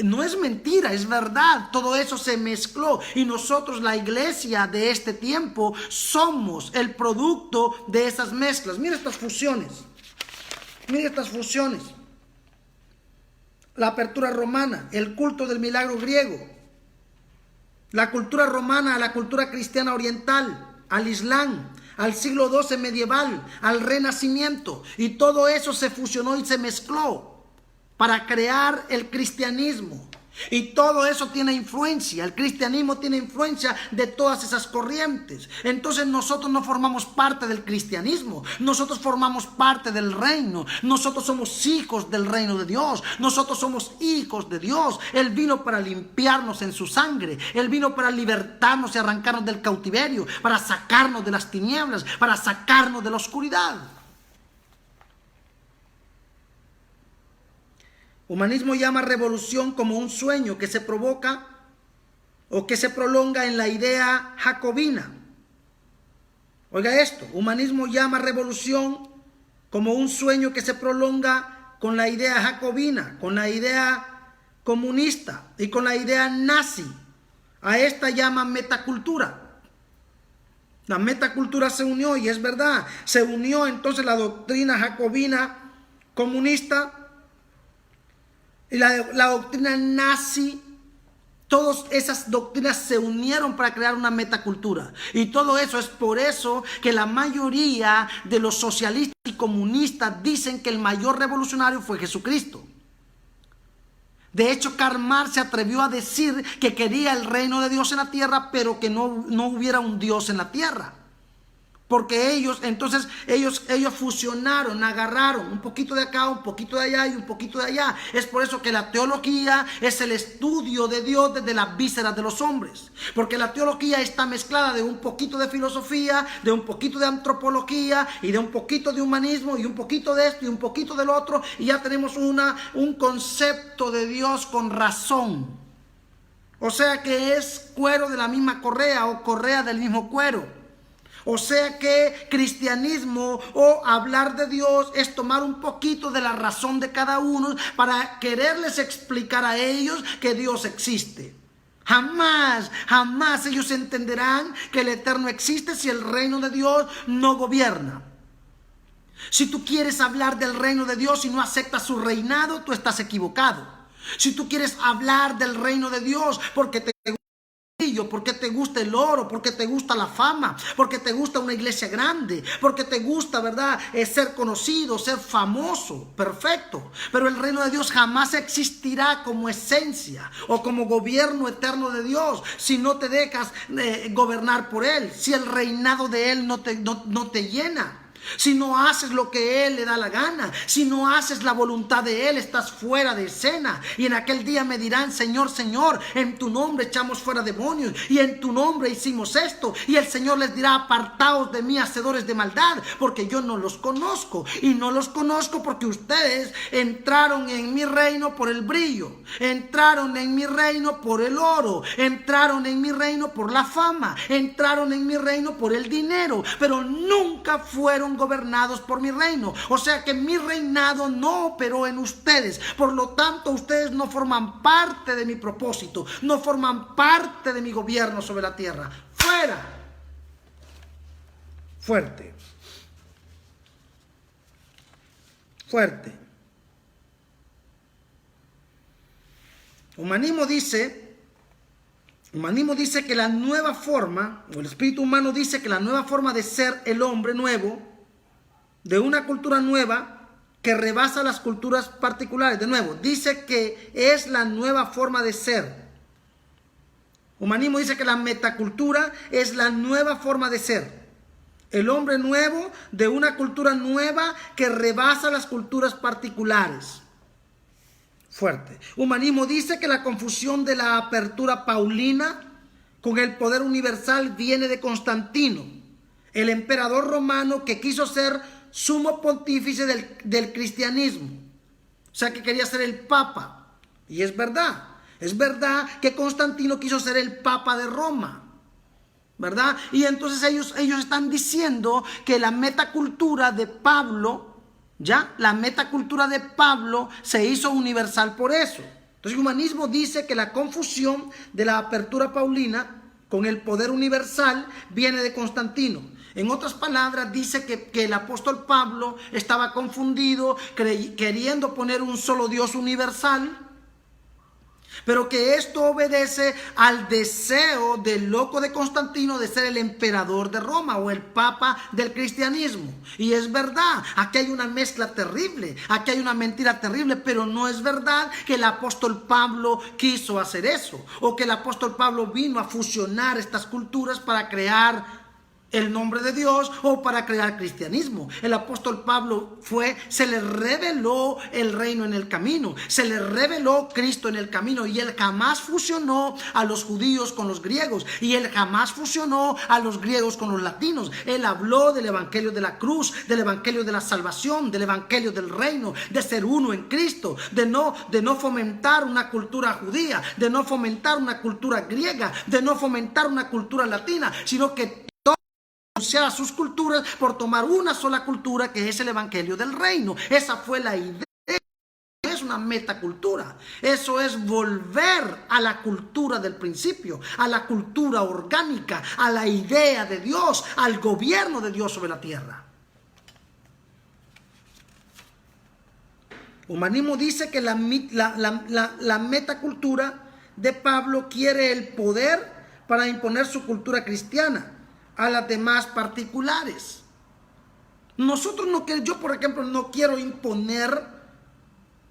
no es mentira, es verdad. Todo eso se mezcló y nosotros, la iglesia de este tiempo, somos el producto de esas mezclas. Mira estas fusiones, la apertura romana, el culto del milagro griego, la cultura romana a la cultura cristiana oriental, al Islam, al siglo XII medieval, al Renacimiento, y todo eso se fusionó y se mezcló para crear el cristianismo. Y todo eso tiene influencia, el cristianismo tiene influencia de todas esas corrientes. Entonces nosotros no formamos parte del cristianismo, nosotros formamos parte del reino. Nosotros somos hijos del reino de Dios, nosotros somos hijos de Dios. Él vino para limpiarnos en su sangre, Él vino para libertarnos y arrancarnos del cautiverio, para sacarnos de las tinieblas, para sacarnos de la oscuridad. Humanismo llama revolución como un sueño que se provoca o que se prolonga en la idea jacobina. Oiga esto, humanismo llama revolución como un sueño que se prolonga con la idea jacobina, con la idea comunista y con la idea nazi. A esta llama metacultura. La metacultura se unió, y es verdad, se unió entonces la doctrina jacobina comunista y la doctrina nazi. Todas esas doctrinas se unieron para crear una metacultura. Y todo eso es por eso que la mayoría de los socialistas y comunistas dicen que el mayor revolucionario fue Jesucristo. De hecho, Karl Marx se atrevió a decir que quería el reino de Dios en la tierra, pero que no hubiera un Dios en la tierra. Porque ellos fusionaron, agarraron un poquito de acá, un poquito de allá y un poquito de allá. Es por eso que la teología es el estudio de Dios desde las vísceras de los hombres. Porque la teología está mezclada de un poquito de filosofía, de un poquito de antropología y de un poquito de humanismo y un poquito de esto y un poquito del otro. Y ya tenemos un concepto de Dios con razón. O sea que es cuero de la misma correa o correa del mismo cuero. O sea que cristianismo o hablar de Dios es tomar un poquito de la razón de cada uno para quererles explicar a ellos que Dios existe. Jamás, jamás ellos entenderán que el Eterno existe si el reino de Dios no gobierna. Si tú quieres hablar del reino de Dios y no aceptas su reinado, tú estás equivocado. Si tú quieres hablar del reino de Dios porque te porque te gusta el oro, porque te gusta la fama, porque te gusta una iglesia grande, porque te gusta, ¿verdad?, ser conocido, ser famoso, perfecto. Pero el reino de Dios jamás existirá como esencia o como gobierno eterno de Dios si no te dejas gobernar por Él, si el reinado de Él no te llena. Si no haces lo que Él le da la gana, si no haces la voluntad de Él, estás fuera de escena. Y en aquel día me dirán: Señor, Señor, en tu nombre echamos fuera demonios y en tu nombre hicimos esto. Y el Señor les dirá: apartaos de mí, hacedores de maldad, porque yo no los conozco. Y no los conozco porque ustedes entraron en mi reino por el brillo, entraron en mi reino por el oro, entraron en mi reino por la fama, entraron en mi reino por el dinero, pero nunca fueron gobernados por mi reino. O sea que mi reinado no operó en ustedes. Por lo tanto, ustedes no forman parte de mi propósito, no forman parte de mi gobierno sobre la tierra. ¡Fuera! Fuerte. Fuerte. Humanismo dice que la nueva forma, o el espíritu humano dice que la nueva forma de ser el hombre nuevo, de una cultura nueva que rebasa las culturas particulares. De nuevo, dice que es la nueva forma de ser. Humanismo dice que la metacultura es la nueva forma de ser. El hombre nuevo de una cultura nueva que rebasa las culturas particulares. Fuerte. Humanismo dice que la confusión de la apertura paulina con el poder universal viene de Constantino, el emperador romano que quiso ser sumo pontífice del cristianismo. O sea, que quería ser el papa. Y es verdad que Constantino quiso ser el papa de Roma, ¿verdad? Y entonces ellos están diciendo que la metacultura de Pablo, la metacultura de Pablo se hizo universal por eso. Entonces el humanismo dice que la confusión de la apertura paulina con el poder universal viene de Constantino. En otras palabras, dice que el apóstol Pablo estaba confundido, queriendo poner un solo Dios universal, pero que esto obedece al deseo del loco de Constantino de ser el emperador de Roma o el papa del cristianismo. Y es verdad, aquí hay una mezcla terrible, aquí hay una mentira terrible, pero no es verdad que el apóstol Pablo quiso hacer eso, o que el apóstol Pablo vino a fusionar estas culturas para crear el nombre de Dios o para crear cristianismo. El apóstol Pablo se le reveló el reino en el camino, se le reveló Cristo en el camino, y él jamás fusionó a los judíos con los griegos, y él jamás fusionó a los griegos con los latinos. Él habló del evangelio de la cruz, del evangelio de la salvación, del evangelio del reino, de ser uno en Cristo, de no fomentar una cultura judía, de no fomentar una cultura griega, de no fomentar una cultura latina, sino que a sus culturas por tomar una sola cultura, que es el evangelio del reino. Esa fue la idea. Es una metacultura. Eso es volver a la cultura del principio, a la cultura orgánica, a la idea de Dios, al gobierno de Dios sobre la tierra. Humanismo dice que la metacultura de Pablo quiere el poder para imponer su cultura cristiana a las demás particulares. Yo por ejemplo no quiero imponer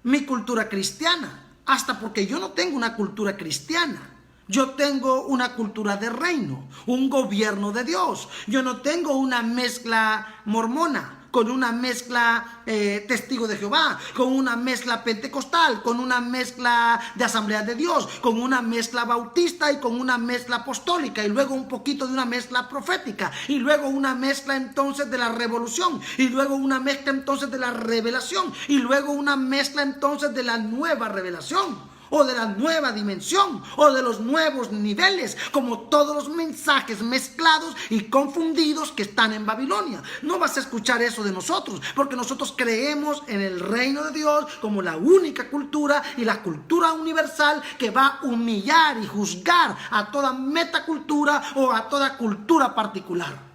mi cultura cristiana, hasta porque yo no tengo una cultura cristiana. Yo tengo una cultura de reino, un gobierno de Dios. Yo no tengo una mezcla mormona con una mezcla testigo de Jehová, con una mezcla pentecostal, con una mezcla de Asamblea de Dios, con una mezcla bautista y con una mezcla apostólica, y luego un poquito de una mezcla profética, y luego una mezcla entonces de la revolución, y luego una mezcla entonces de la revelación, y luego una mezcla entonces de la nueva revelación. o de la nueva dimensión, o de los nuevos niveles, como todos los mensajes mezclados y confundidos que están en Babilonia. No vas a escuchar eso de nosotros, porque nosotros creemos en el reino de Dios como la única cultura y la cultura universal que va a humillar y juzgar a toda metacultura o a toda cultura particular.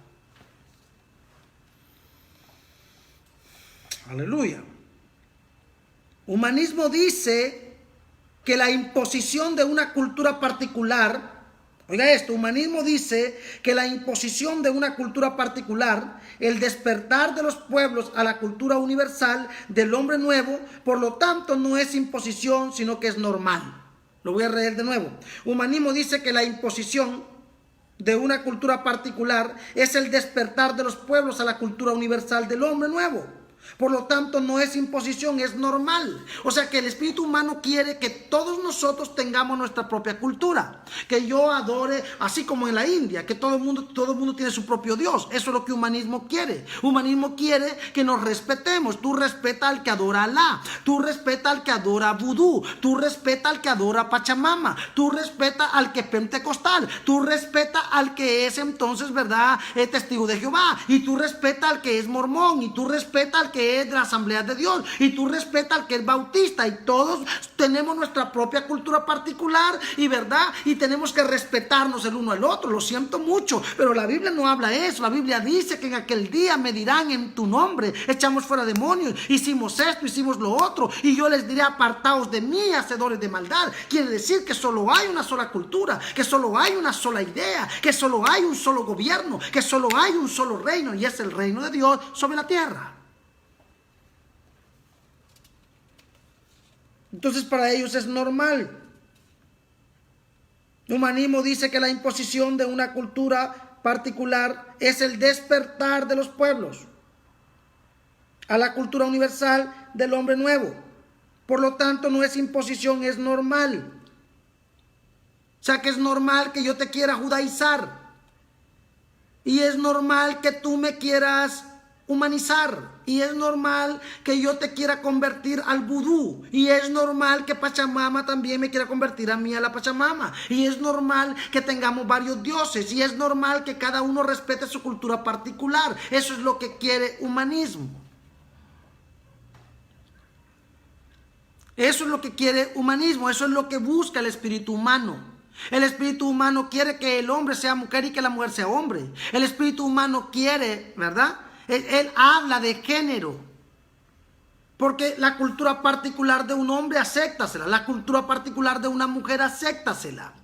Aleluya. Humanismo dice que la imposición de una cultura particular, oiga esto, humanismo dice que la imposición de una cultura particular, el despertar de los pueblos a la cultura universal del hombre nuevo, por lo tanto no es imposición, sino que es normal. Lo voy a leer de nuevo. Humanismo dice que la imposición de una cultura particular es el despertar de los pueblos a la cultura universal del hombre nuevo. Por lo tanto, no es imposición, es normal. O sea que el espíritu humano quiere que todos nosotros tengamos nuestra propia cultura. Que yo adore, así como en la India, que todo el mundo tiene su propio Dios. Eso es lo que humanismo quiere. Humanismo quiere que nos respetemos. Tú respeta al que adora a Alá. Tú respeta al que adora a Vudú. Tú respeta al que adora a Pachamama. Tú respeta al que es pentecostal. Tú respeta al que es entonces, ¿verdad?, testigo de Jehová. Y tú respeta al que es mormón. Y tú respeta al que es de la Asamblea de Dios, y tú respetas al que es bautista, y todos tenemos nuestra propia cultura particular, y verdad, y tenemos que respetarnos el uno al otro. Lo siento mucho, pero la Biblia no habla eso. La Biblia dice que en aquel día me dirán en tu nombre, echamos fuera demonios, hicimos esto, hicimos lo otro, y yo les diré, apartaos de mí, hacedores de maldad. Quiere decir que solo hay una sola cultura, que solo hay una sola idea, que solo hay un solo gobierno, que solo hay un solo reino, y es el reino de Dios sobre la tierra. Entonces para ellos es normal. El humanismo dice que la imposición de una cultura particular es el despertar de los pueblos a la cultura universal del hombre nuevo. Por lo tanto, no es imposición, es normal. O sea que es normal que yo te quiera judaizar. Y es normal que tú me quieras humanizar, y es normal que yo te quiera convertir al vudú, y es normal que Pachamama también me quiera convertir a mí a la Pachamama, y es normal que tengamos varios dioses, y es normal que cada uno respete su cultura particular. Eso es lo que quiere humanismo. Eso es lo que quiere humanismo, eso es lo que busca el espíritu humano. El espíritu humano quiere que el hombre sea mujer y que la mujer sea hombre. El espíritu humano quiere, ¿verdad? Él habla de género, porque la cultura particular de un hombre, acéptasela. La cultura particular de una mujer, acéptasela.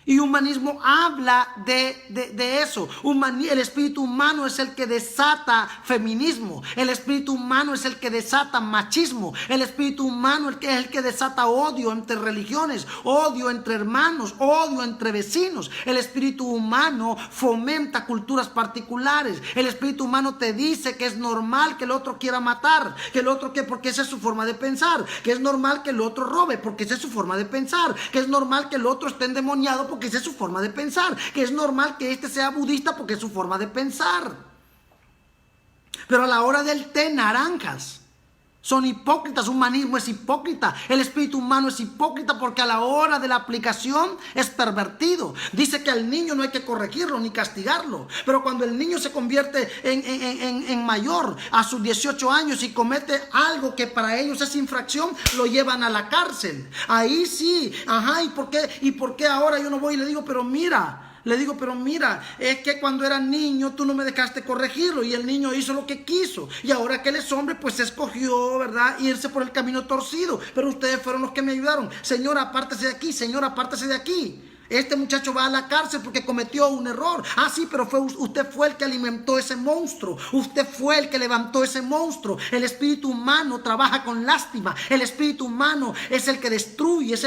Y humanismo habla de eso. El espíritu humano es el que desata feminismo. El espíritu humano es el que desata machismo. El espíritu humano es el que desata odio entre religiones, odio entre hermanos, odio entre vecinos. El espíritu humano fomenta culturas particulares. El espíritu humano te dice que es normal que el otro quiera matar, que el otro porque esa es su forma de pensar, que es normal que el otro robe porque esa es su forma de pensar, que es normal que el otro esté endemoniado porque esa es su forma de pensar, que es normal que este sea budista porque es su forma de pensar. Pero a la hora del té, naranjas. Son hipócritas. Humanismo es hipócrita. El espíritu humano es hipócrita porque a la hora de la aplicación es pervertido. Dice que al niño no hay que corregirlo ni castigarlo. Pero cuando el niño se convierte en mayor a sus 18 años y comete algo que para ellos es infracción, lo llevan a la cárcel. Ahí sí. Ajá, ¿y por qué ahora yo no voy y le digo, pero mira, es que cuando era niño tú no me dejaste corregirlo y el niño hizo lo que quiso y ahora que él es hombre pues escogió, ¿verdad?, irse por el camino torcido, pero ustedes fueron los que me ayudaron. Señora, apártese de aquí, señora, apártese de aquí. Este muchacho va a la cárcel porque cometió un error. Ah, sí, pero usted fue el que alimentó ese monstruo. Usted fue el que levantó ese monstruo. El espíritu humano trabaja con lástima. El espíritu humano es el que destruye, es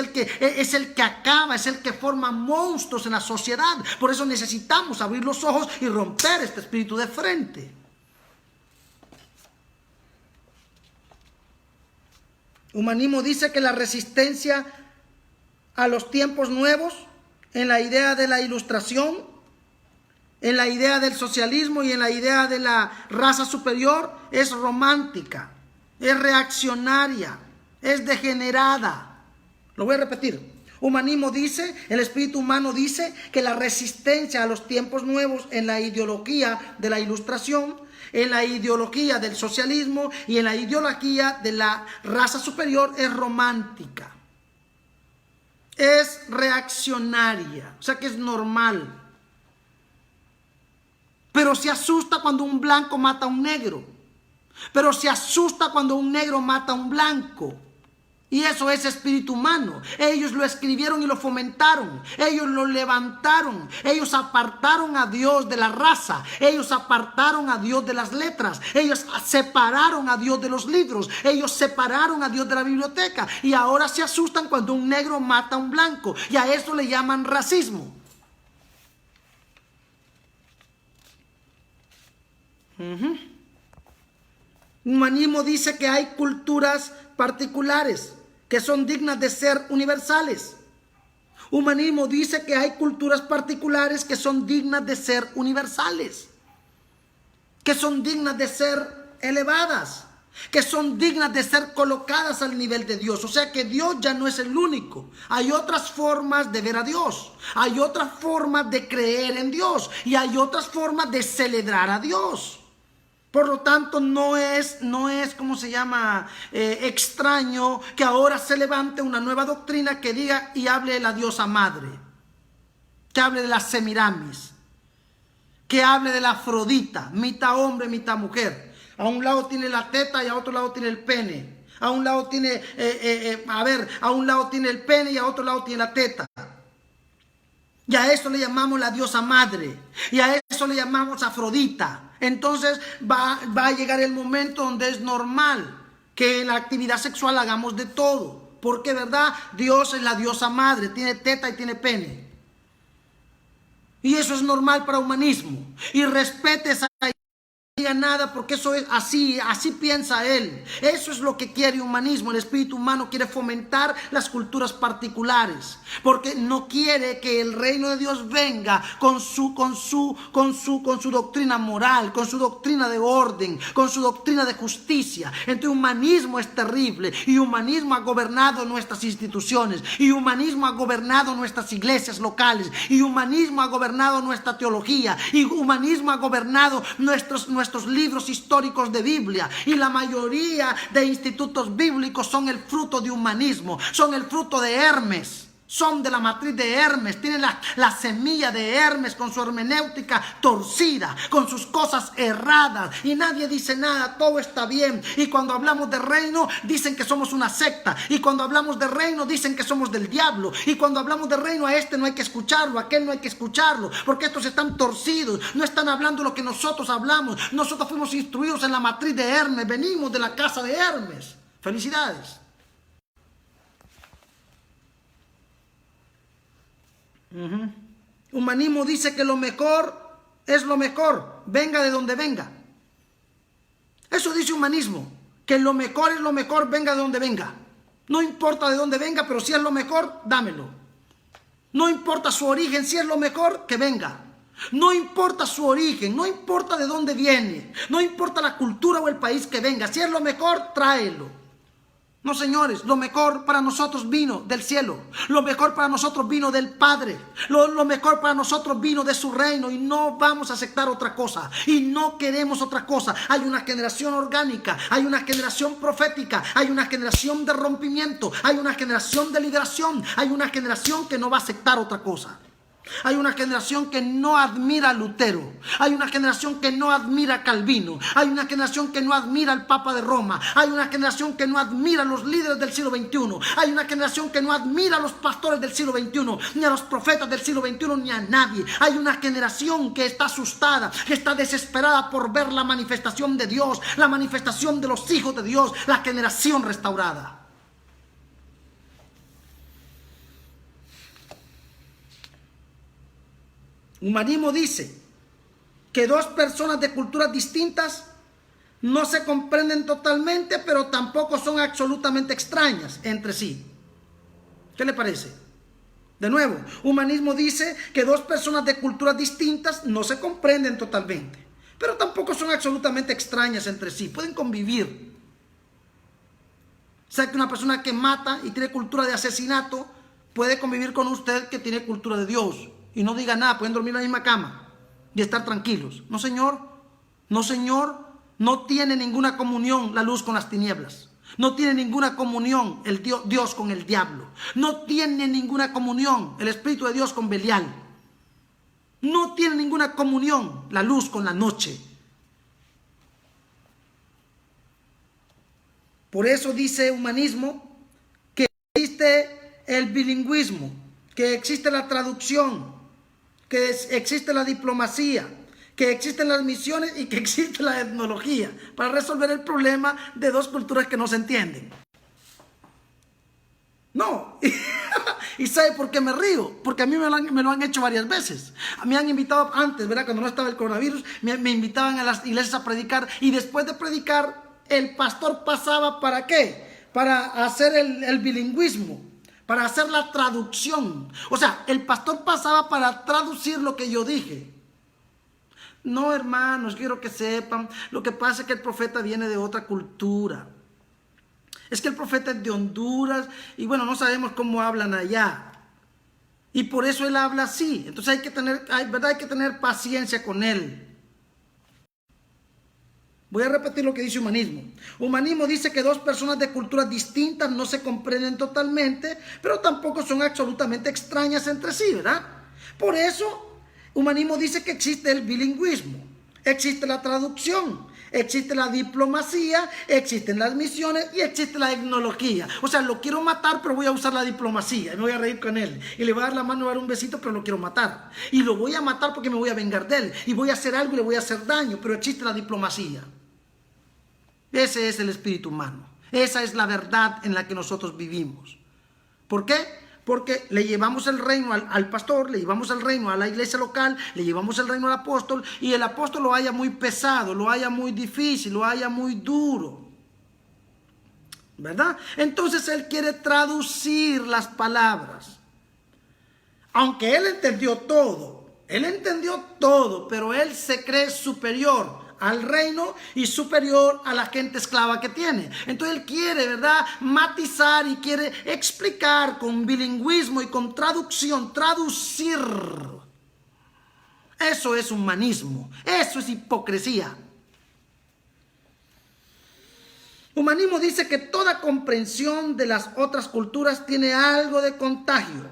el que acaba, es el que forma monstruos en la sociedad. Por eso necesitamos abrir los ojos y romper este espíritu de frente. Humanismo dice que la resistencia a los tiempos nuevos, en la idea de la ilustración, en la idea del socialismo y en la idea de la raza superior, es romántica, es reaccionaria, es degenerada. Lo voy a repetir. Humanismo dice, el espíritu humano dice que la resistencia a los tiempos nuevos en la ideología de la ilustración, en la ideología del socialismo y en la ideología de la raza superior es romántica. Es reaccionaria, o sea que es normal. Pero se asusta cuando un blanco mata a un negro. Pero se asusta cuando un negro mata a un blanco. Y eso es espíritu humano. Ellos lo escribieron y lo fomentaron. Ellos lo levantaron. Ellos apartaron a Dios de la raza. Ellos apartaron a Dios de las letras. Ellos separaron a Dios de los libros. Ellos separaron a Dios de la biblioteca. Y ahora se asustan cuando un negro mata a un blanco. Y a eso le llaman racismo. Humanismo dice que hay culturas particulares que son dignas de ser universales. Humanismo dice que hay culturas particulares que son dignas de ser universales, que son dignas de ser elevadas, que son dignas de ser colocadas al nivel de Dios. O sea que Dios ya no es el único. Hay otras formas de ver a Dios, hay otras formas de creer en Dios y hay otras formas de celebrar a Dios. Por lo tanto, no es ¿cómo se llama? Extraño que ahora se levante una nueva doctrina que diga y hable de la diosa madre, que hable de la Semiramis, que hable de la Afrodita, mitad hombre, mitad mujer. A un lado tiene la teta y a otro lado tiene el pene. A un lado tiene, a un lado tiene el pene y a otro lado tiene la teta. Y a eso le llamamos la diosa madre. Y a eso le llamamos Afrodita. Entonces va a llegar el momento donde es normal que en la actividad sexual hagamos de todo. Porque, ¿verdad? Dios es la diosa madre, tiene teta y tiene pene. Y eso es normal para humanismo. Y respete esa idea. No diga nada porque eso es así piensa él. Eso es lo que quiere humanismo. El espíritu humano quiere fomentar las culturas particulares porque no quiere que el reino de Dios venga con su doctrina moral, con su doctrina de orden, con su doctrina de justicia. Entonces humanismo es terrible y humanismo ha gobernado nuestras instituciones y humanismo ha gobernado nuestras iglesias locales y humanismo ha gobernado nuestra teología y humanismo ha gobernado nuestros libros históricos de Biblia, y la mayoría de institutos bíblicos son el fruto de humanismo, son el fruto de Hermes, son de la matriz de Hermes, tienen la semilla de Hermes con su hermenéutica torcida, con sus cosas erradas, y nadie dice nada, todo está bien. Y cuando hablamos de reino dicen que somos una secta, y cuando hablamos de reino dicen que somos del diablo, y cuando hablamos de reino a este no hay que escucharlo, a aquel no hay que escucharlo, porque estos están torcidos, no están hablando lo que nosotros hablamos. Nosotros fuimos instruidos en la matriz de Hermes, venimos de la casa de Hermes. Felicidades. Humanismo dice que lo mejor es lo mejor, venga de donde venga. Eso dice humanismo, que lo mejor es lo mejor, venga de donde venga. No importa de dónde venga, pero si es lo mejor, dámelo. No importa su origen, si es lo mejor, que venga. No importa su origen, no importa de dónde viene, no importa la cultura o el país que venga, si es lo mejor, tráelo. No, señores, lo mejor para nosotros vino del cielo, lo mejor para nosotros vino del Padre, lo mejor para nosotros vino de su reino, y no vamos a aceptar otra cosa, y no queremos otra cosa. Hay una generación orgánica, hay una generación profética, hay una generación de rompimiento, hay una generación de liberación, hay una generación que no va a aceptar otra cosa. Hay una generación que no admira a Lutero, hay una generación que no admira a Calvino, hay una generación que no admira al Papa de Roma, hay una generación que no admira a los líderes del siglo XXI, hay una generación que no admira a los pastores del siglo XXI, ni a los profetas del siglo XXI, ni a nadie. Hay una generación que está asustada, que está desesperada por ver la manifestación de Dios, la manifestación de los hijos de Dios, la generación restaurada. Humanismo dice que dos personas de culturas distintas no se comprenden totalmente, pero tampoco son absolutamente extrañas entre sí. ¿Qué le parece? De nuevo, humanismo dice que dos personas de culturas distintas no se comprenden totalmente, pero tampoco son absolutamente extrañas entre sí. Pueden convivir. O sea que una persona que mata y tiene cultura de asesinato puede convivir con usted que tiene cultura de Dios y no diga nada, pueden dormir en la misma cama y estar tranquilos. No, señor, no, señor, no tiene ninguna comunión la luz con las tinieblas. No tiene ninguna comunión el Dios con el diablo. No tiene ninguna comunión el Espíritu de Dios con Belial. No tiene ninguna comunión la luz con la noche. Por eso dice humanismo que existe el bilingüismo, que existe la traducción, que existe la diplomacia, que existen las misiones y que existe la etnología para resolver el problema de dos culturas que no se entienden. No, y ¿sabe por qué me río? Porque a mí me lo han hecho varias veces. Me han invitado antes, ¿verdad? Cuando no estaba el coronavirus, me invitaban a las iglesias a predicar y después de predicar, el pastor pasaba ¿para qué? Para hacer el bilingüismo, para hacer la traducción. O sea, el pastor pasaba para traducir lo que yo dije. No, hermanos, quiero que sepan, lo que pasa es que el profeta viene de otra cultura. Es que el profeta es de Honduras y bueno, no sabemos cómo hablan allá. Y por eso él habla así. Entonces hay que tener paciencia con él. Voy a repetir lo que dice humanismo. Humanismo dice que dos personas de culturas distintas no se comprenden totalmente, pero tampoco son absolutamente extrañas entre sí, ¿verdad? Por eso, humanismo dice que existe el bilingüismo, existe la traducción, existe la diplomacia, existen las misiones y existe la etnología. O sea, lo quiero matar, pero voy a usar la diplomacia y me voy a reír con él. Y le voy a dar la mano, le voy a dar un besito, pero lo quiero matar. Y lo voy a matar porque me voy a vengar de él. Y voy a hacer algo y le voy a hacer daño, pero existe la diplomacia. Ese es el espíritu humano. Esa es la verdad en la que nosotros vivimos. ¿Por qué? Porque le llevamos el reino al pastor, le llevamos el reino a la iglesia local, le llevamos el reino al apóstol y el apóstol lo haya muy pesado, lo haya muy difícil, lo haya muy duro. ¿Verdad? Entonces él quiere traducir las palabras. Aunque él entendió todo, pero él se cree superior al reino y superior a la gente esclava que tiene. Entonces él quiere, ¿verdad?, matizar y quiere explicar con bilingüismo y con traducción, traducir. Eso es humanismo, eso es hipocresía. Humanismo dice que toda comprensión de las otras culturas tiene algo de contagio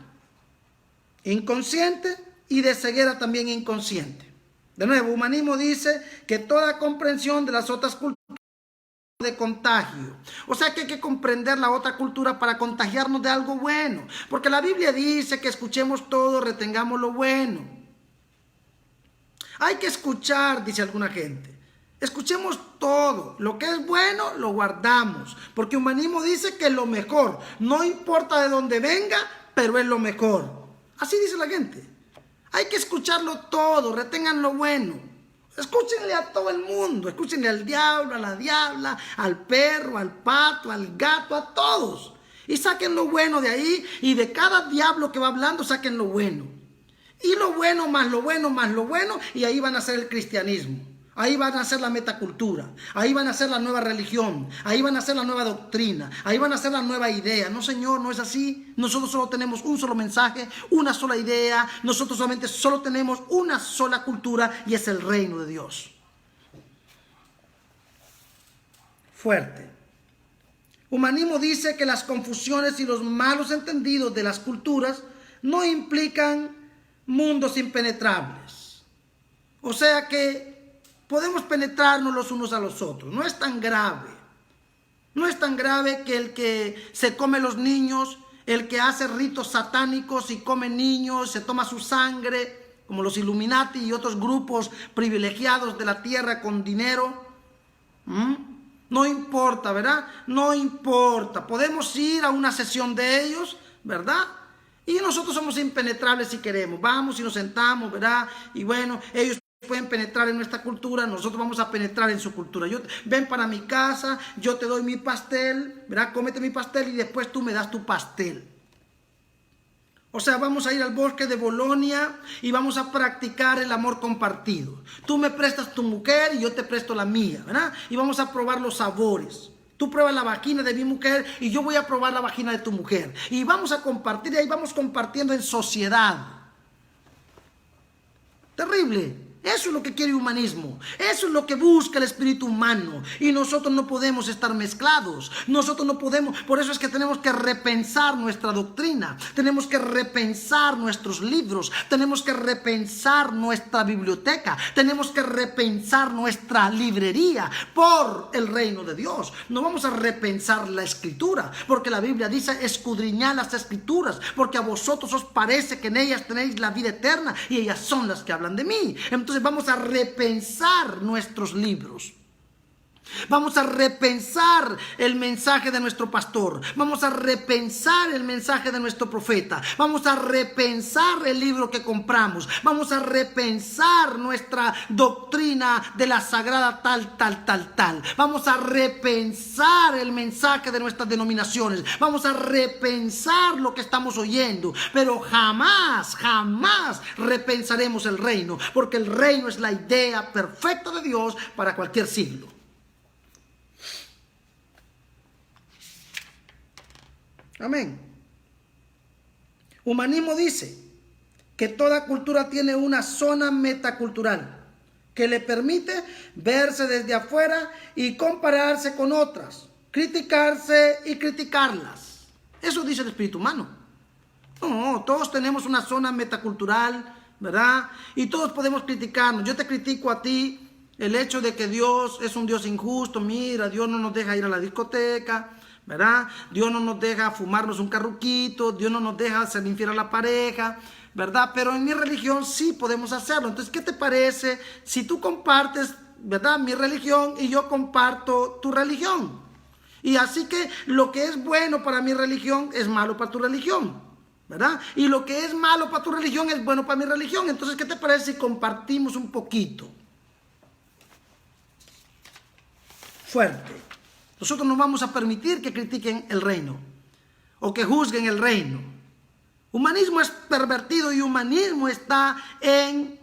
inconsciente y de ceguera también inconsciente. De nuevo, humanismo dice que toda comprensión de las otras culturas de contagio. O sea que hay que comprender la otra cultura para contagiarnos de algo bueno. Porque la Biblia dice que escuchemos todo, retengamos lo bueno. Hay que escuchar, dice alguna gente. Escuchemos todo. Lo que es bueno, lo guardamos. Porque humanismo dice que lo mejor, no importa de dónde venga, pero es lo mejor. Así dice la gente. Hay que escucharlo todo, retengan lo bueno. Escúchenle a todo el mundo, escúchenle al diablo, a la diabla, al perro, al pato, al gato, a todos. Y saquen lo bueno de ahí y de cada diablo que va hablando saquen lo bueno. Y lo bueno más lo bueno más lo bueno y ahí van a hacer el cristianismo. Ahí van a hacer la metacultura, ahí van a hacer la nueva religión, ahí van a hacer la nueva doctrina, ahí van a hacer la nueva idea. No, señor, no es así. Nosotros solo tenemos un solo mensaje, una sola idea. Nosotros solamente solo tenemos una sola cultura y es el reino de Dios. Fuerte. Humanismo dice que las confusiones y los malos entendidos de las culturas no implican mundos impenetrables. O sea que podemos penetrarnos los unos a los otros. No es tan grave. No es tan grave que el que se come los niños, el que hace ritos satánicos y come niños, se toma su sangre, como los Illuminati y otros grupos privilegiados de la tierra con dinero. No importa, ¿verdad? No importa. Podemos ir a una sesión de ellos, ¿verdad? Y nosotros somos impenetrables si queremos. Vamos y nos sentamos, ¿verdad? Y bueno, ellos pueden penetrar en nuestra cultura, nosotros vamos a penetrar en su cultura. Ven para mi casa, yo te doy mi pastel, ¿verdad? Cómete mi pastel y después tú me das tu pastel. O sea, vamos a ir al bosque de Bolonia y vamos a practicar el amor compartido. Tú me prestas tu mujer y yo te presto la mía, ¿verdad? Y vamos a probar los sabores. Tú pruebas la vagina de mi mujer y yo voy a probar la vagina de tu mujer. Y vamos a compartir, y ahí vamos compartiendo en sociedad. Terrible. Eso es lo que quiere el humanismo. Eso es lo que busca el espíritu humano. Y nosotros no podemos estar mezclados. Nosotros no podemos. Por eso es que tenemos que repensar nuestra doctrina. Tenemos que repensar nuestros libros. Tenemos que repensar nuestra biblioteca. Tenemos que repensar nuestra librería por el reino de Dios. No vamos a repensar la escritura. Porque la Biblia dice: escudriñad las escrituras. Porque a vosotros os parece que en ellas tenéis la vida eterna. Y ellas son las que hablan de mí. Entonces vamos a repensar nuestros libros. Vamos a repensar el mensaje de nuestro pastor. Vamos a repensar el mensaje de nuestro profeta. Vamos a repensar el libro que compramos. Vamos a repensar nuestra doctrina de la sagrada tal. Vamos a repensar el mensaje de nuestras denominaciones. Vamos a repensar lo que estamos oyendo. Pero jamás repensaremos el reino. Porque el reino es la idea perfecta de Dios para cualquier siglo. Amén. Humanismo dice que toda cultura tiene una zona metacultural que le permite verse desde afuera y compararse con otras, criticarse y criticarlas. Eso dice el espíritu humano. No, todos tenemos una zona metacultural, ¿verdad? Y todos podemos criticarnos. Yo te critico a ti el hecho de que Dios es un Dios injusto. Mira, Dios no nos deja ir a la discoteca, ¿verdad? Dios no nos deja fumarnos un carruquito, Dios no nos deja ser infiel a la pareja, ¿verdad? Pero en mi religión sí podemos hacerlo. Entonces, ¿qué te parece si tú compartes, ¿verdad?, mi religión y yo comparto tu religión? Y así que lo que es bueno para mi religión es malo para tu religión, ¿verdad? Y lo que es malo para tu religión es bueno para mi religión. Entonces, ¿qué te parece si compartimos un poquito? Fuerte. Nosotros no vamos a permitir que critiquen el reino o que juzguen el reino. Humanismo es pervertido y humanismo está en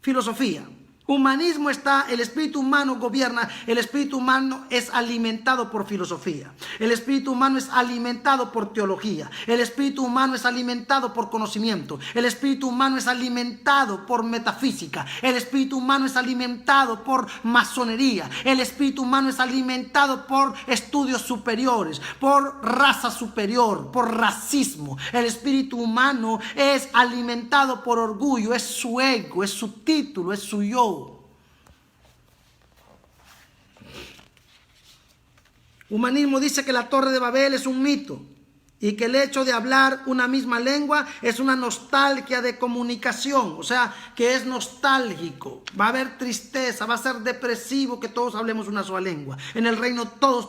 filosofía. Humanismo está, el espíritu humano gobierna, el espíritu humano es alimentado por filosofía, el espíritu humano es alimentado por teología, el espíritu humano es alimentado por conocimiento, el espíritu humano es alimentado por metafísica, el espíritu humano es alimentado por masonería, el espíritu humano es alimentado por estudios superiores, por raza superior, por racismo. El espíritu humano es alimentado por orgullo, es su ego, es su título, es su yo. Humanismo dice que la Torre de Babel es un mito y que el hecho de hablar una misma lengua es una nostalgia de comunicación, o sea, que es nostálgico. Va a haber tristeza, va a ser depresivo que todos hablemos una sola lengua. En el reino todos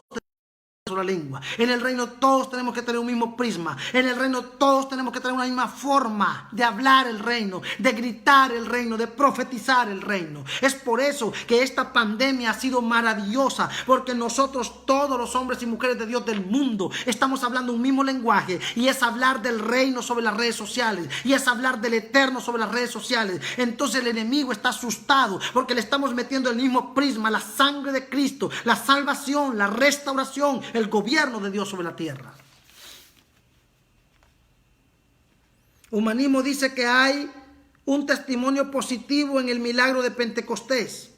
la lengua. En el reino todos tenemos que tener un mismo prisma. En el reino todos tenemos que tener una misma forma de hablar el reino, de gritar el reino, de profetizar el reino. Es por eso que esta pandemia ha sido maravillosa, porque nosotros, todos los hombres y mujeres de Dios del mundo, estamos hablando un mismo lenguaje, y es hablar del reino sobre las redes sociales, y es hablar del eterno sobre las redes sociales. Entonces el enemigo está asustado porque le estamos metiendo el mismo prisma, la sangre de Cristo, la salvación, la restauración, el gobierno de Dios sobre la tierra. Humanismo dice que hay un testimonio positivo en el milagro de Pentecostés.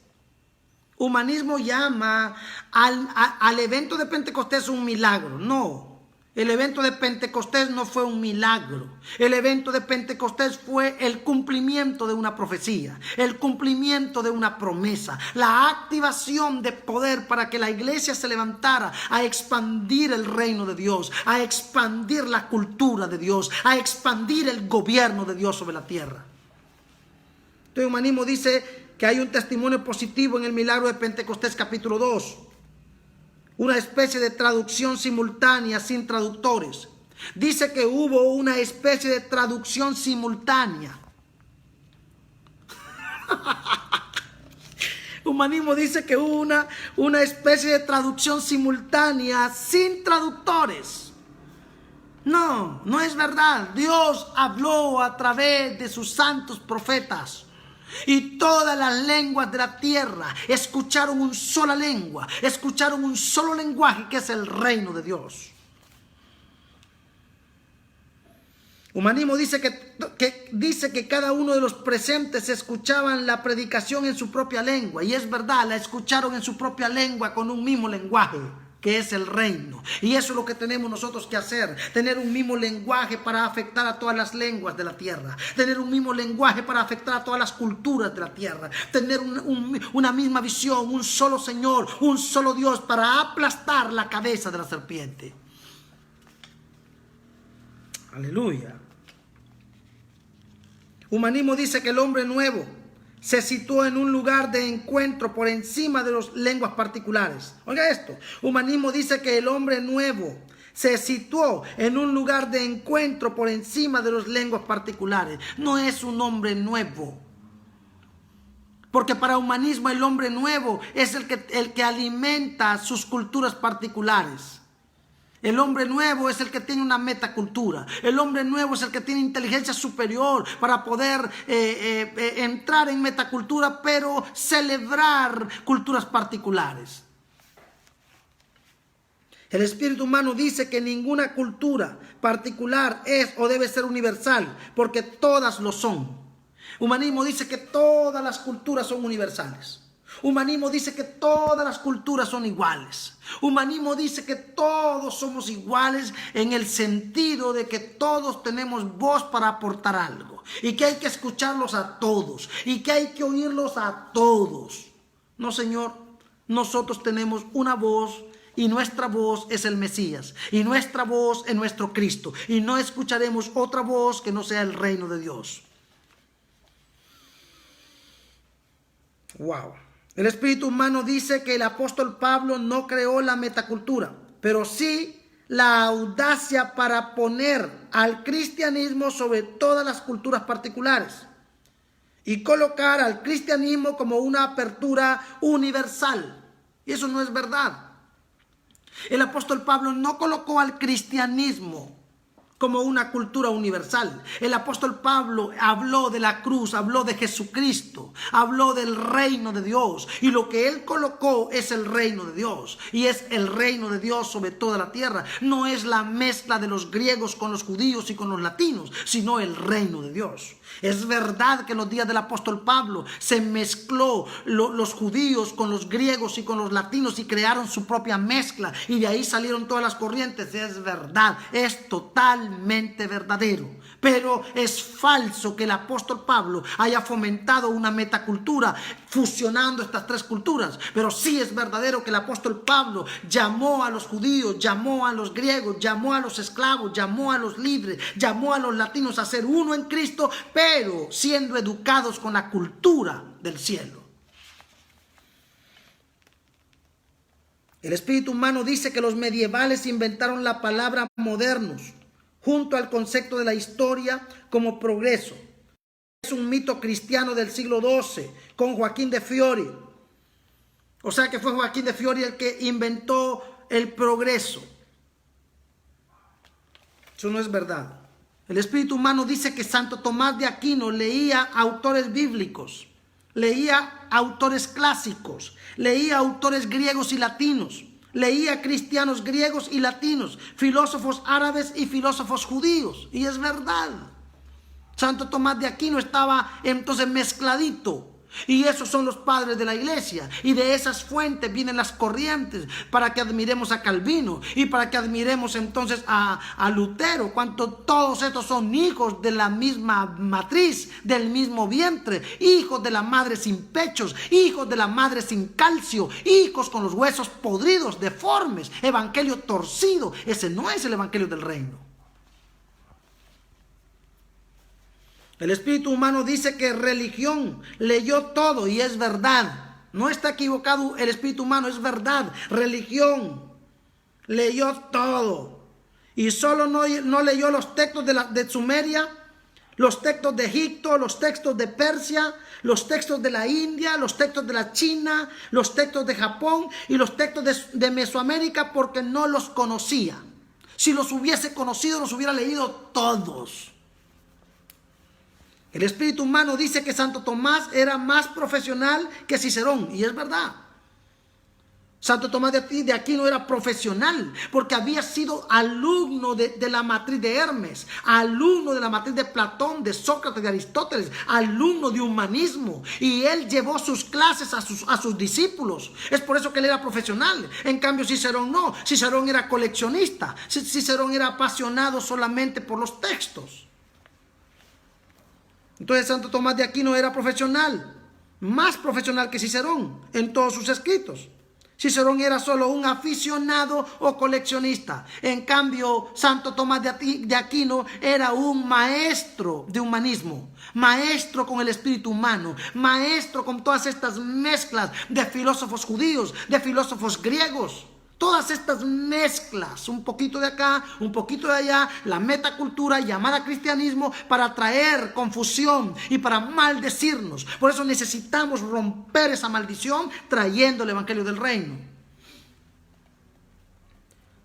Humanismo llama al evento de Pentecostés un milagro. No, el evento de Pentecostés no fue un milagro. El evento de Pentecostés fue el cumplimiento de una profecía, el cumplimiento de una promesa, la activación de poder para que la iglesia se levantara a expandir el reino de Dios, a expandir la cultura de Dios, a expandir el gobierno de Dios sobre la tierra. Entonces, el humanismo dice que hay un testimonio positivo en el milagro de Pentecostés capítulo 2. Una especie de traducción simultánea sin traductores. Dice que hubo una especie de traducción simultánea. Humanismo dice que hubo una especie de traducción simultánea sin traductores. No, no es verdad. Dios habló a través de sus santos profetas. Y todas las lenguas de la tierra escucharon una sola lengua, escucharon un solo lenguaje, que es el reino de Dios. Humanismo dice que cada uno de los presentes escuchaban la predicación en su propia lengua. Y es verdad, la escucharon en su propia lengua con un mismo lenguaje, que es el reino. Y eso es lo que tenemos nosotros que hacer. Tener un mismo lenguaje para afectar a todas las lenguas de la tierra. Tener un mismo lenguaje para afectar a todas las culturas de la tierra. Tener una misma visión, un solo Señor, un solo Dios para aplastar la cabeza de la serpiente. Aleluya. Humanismo dice que el hombre nuevo se situó en un lugar de encuentro por encima de las lenguas particulares. Oiga esto, humanismo dice que el hombre nuevo se situó en un lugar de encuentro por encima de las lenguas particulares. No es un hombre nuevo. Porque para humanismo el hombre nuevo es el que alimenta sus culturas particulares. El hombre nuevo es el que tiene una metacultura. El hombre nuevo es el que tiene inteligencia superior para poder entrar en metacultura, pero celebrar culturas particulares. El espíritu humano dice que ninguna cultura particular es o debe ser universal, porque todas lo son. Humanismo dice que todas las culturas son universales. Humanismo dice que todas las culturas son iguales. Humanismo dice que todos somos iguales en el sentido de que todos tenemos voz para aportar algo. Y que hay que escucharlos a todos. Y que hay que oírlos a todos. No, Señor, nosotros tenemos una voz. Y nuestra voz es el Mesías. Y nuestra voz es nuestro Cristo. Y no escucharemos otra voz que no sea el reino de Dios. Wow. El espíritu humano dice que el apóstol Pablo no creó la metacultura, pero sí la audacia para poner al cristianismo sobre todas las culturas particulares y colocar al cristianismo como una apertura universal. Y eso no es verdad. El apóstol Pablo no colocó al cristianismo como una cultura universal. El apóstol Pablo habló de la cruz, habló de Jesucristo, habló del reino de Dios. Y lo que él colocó es el reino de Dios. Y es el reino de Dios sobre toda la tierra. No es la mezcla de los griegos con los judíos y con los latinos, sino el reino de Dios. Es verdad que en los días del apóstol Pablo se mezcló los judíos con los griegos y con los latinos y crearon su propia mezcla y de ahí salieron todas las corrientes. Es verdad, es totalmente verdadero. Pero es falso que el apóstol Pablo haya fomentado una metacultura fusionando estas tres culturas. Pero sí es verdadero que el apóstol Pablo llamó a los judíos, llamó a los griegos, llamó a los esclavos, llamó a los libres, llamó a los latinos a ser uno en Cristo, pero siendo educados con la cultura del cielo. El espíritu humano dice que los medievales inventaron la palabra modernos junto al concepto de la historia como progreso. Es un mito cristiano del siglo XII con Joaquín de Fiori. O sea que fue Joaquín de Fiori el que inventó el progreso. Eso no es verdad. El espíritu humano dice que Santo Tomás de Aquino leía autores bíblicos, leía autores clásicos, leía autores griegos y latinos, leía cristianos griegos y latinos, filósofos árabes y filósofos judíos. Y es verdad. Santo Tomás de Aquino estaba entonces mezcladito. Y esos son los padres de la iglesia. Y de esas fuentes vienen las corrientes para que admiremos a Calvino y para que admiremos entonces a Lutero. Cuanto todos estos son hijos de la misma matriz, del mismo vientre, hijos de la madre sin pechos, hijos de la madre sin calcio, hijos con los huesos podridos, deformes, evangelio torcido. Ese no es el evangelio del reino. El espíritu humano dice que religión leyó todo y es verdad. No está equivocado el espíritu humano, es verdad. Religión leyó todo. Y solo no leyó los textos de Sumeria, los textos de Egipto, los textos de Persia, los textos de la India, los textos de la China, los textos de Japón y los textos de Mesoamérica porque no los conocía. Si los hubiese conocido, los hubiera leído todos. El espíritu humano dice que Santo Tomás era más profesional que Cicerón, y es verdad. Santo Tomás de Aquino era profesional porque había sido alumno de la matriz de Hermes, alumno de la matriz de Platón, de Sócrates, de Aristóteles, alumno de humanismo, y él llevó sus clases a sus discípulos. Es por eso que él era profesional. En cambio Cicerón no. Cicerón era coleccionista. Cicerón era apasionado solamente por los textos. Entonces Santo Tomás de Aquino era profesional, más profesional que Cicerón en todos sus escritos. Cicerón era solo un aficionado o coleccionista. En cambio, Santo Tomás de Aquino era un maestro de humanismo, maestro con el espíritu humano, maestro con todas estas mezclas de filósofos judíos, de filósofos griegos. Todas estas mezclas, un poquito de acá, un poquito de allá, la metacultura llamada cristianismo, para traer confusión y para maldecirnos. Por eso necesitamos romper esa maldición trayendo el evangelio del reino.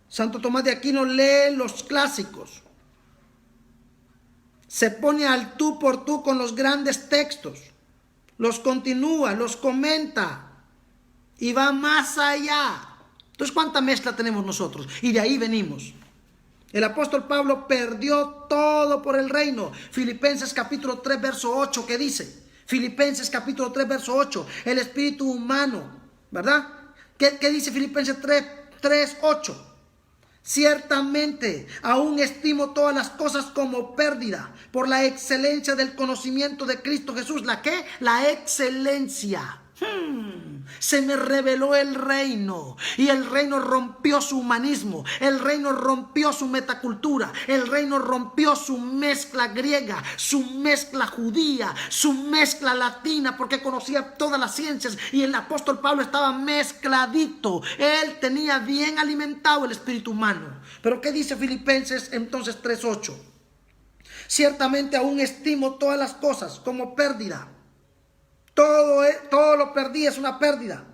Santo Tomás de Aquino lee los clásicos, se pone al tú por tú con los grandes textos, los continúa, los comenta y va más allá. Entonces, ¿cuánta mezcla tenemos nosotros? Y de ahí venimos. El apóstol Pablo perdió todo por el reino. Filipenses capítulo 3, verso 8, ¿qué dice? Filipenses capítulo 3, verso 8. El espíritu humano, ¿verdad? ¿Qué dice Filipenses 3, 8? Ciertamente, aún estimo todas las cosas como pérdida por la excelencia del conocimiento de Cristo Jesús. ¿La qué? La excelencia. Se me reveló el reino, y el reino rompió su humanismo, el reino rompió su metacultura, el reino rompió su mezcla griega, su mezcla judía, su mezcla latina, porque conocía todas las ciencias, y el apóstol Pablo estaba mezcladito. Él tenía bien alimentado el espíritu humano. Pero ¿qué dice Filipenses entonces 3:8? Ciertamente aún estimo todas las cosas como pérdida. Todo lo perdí, es una pérdida,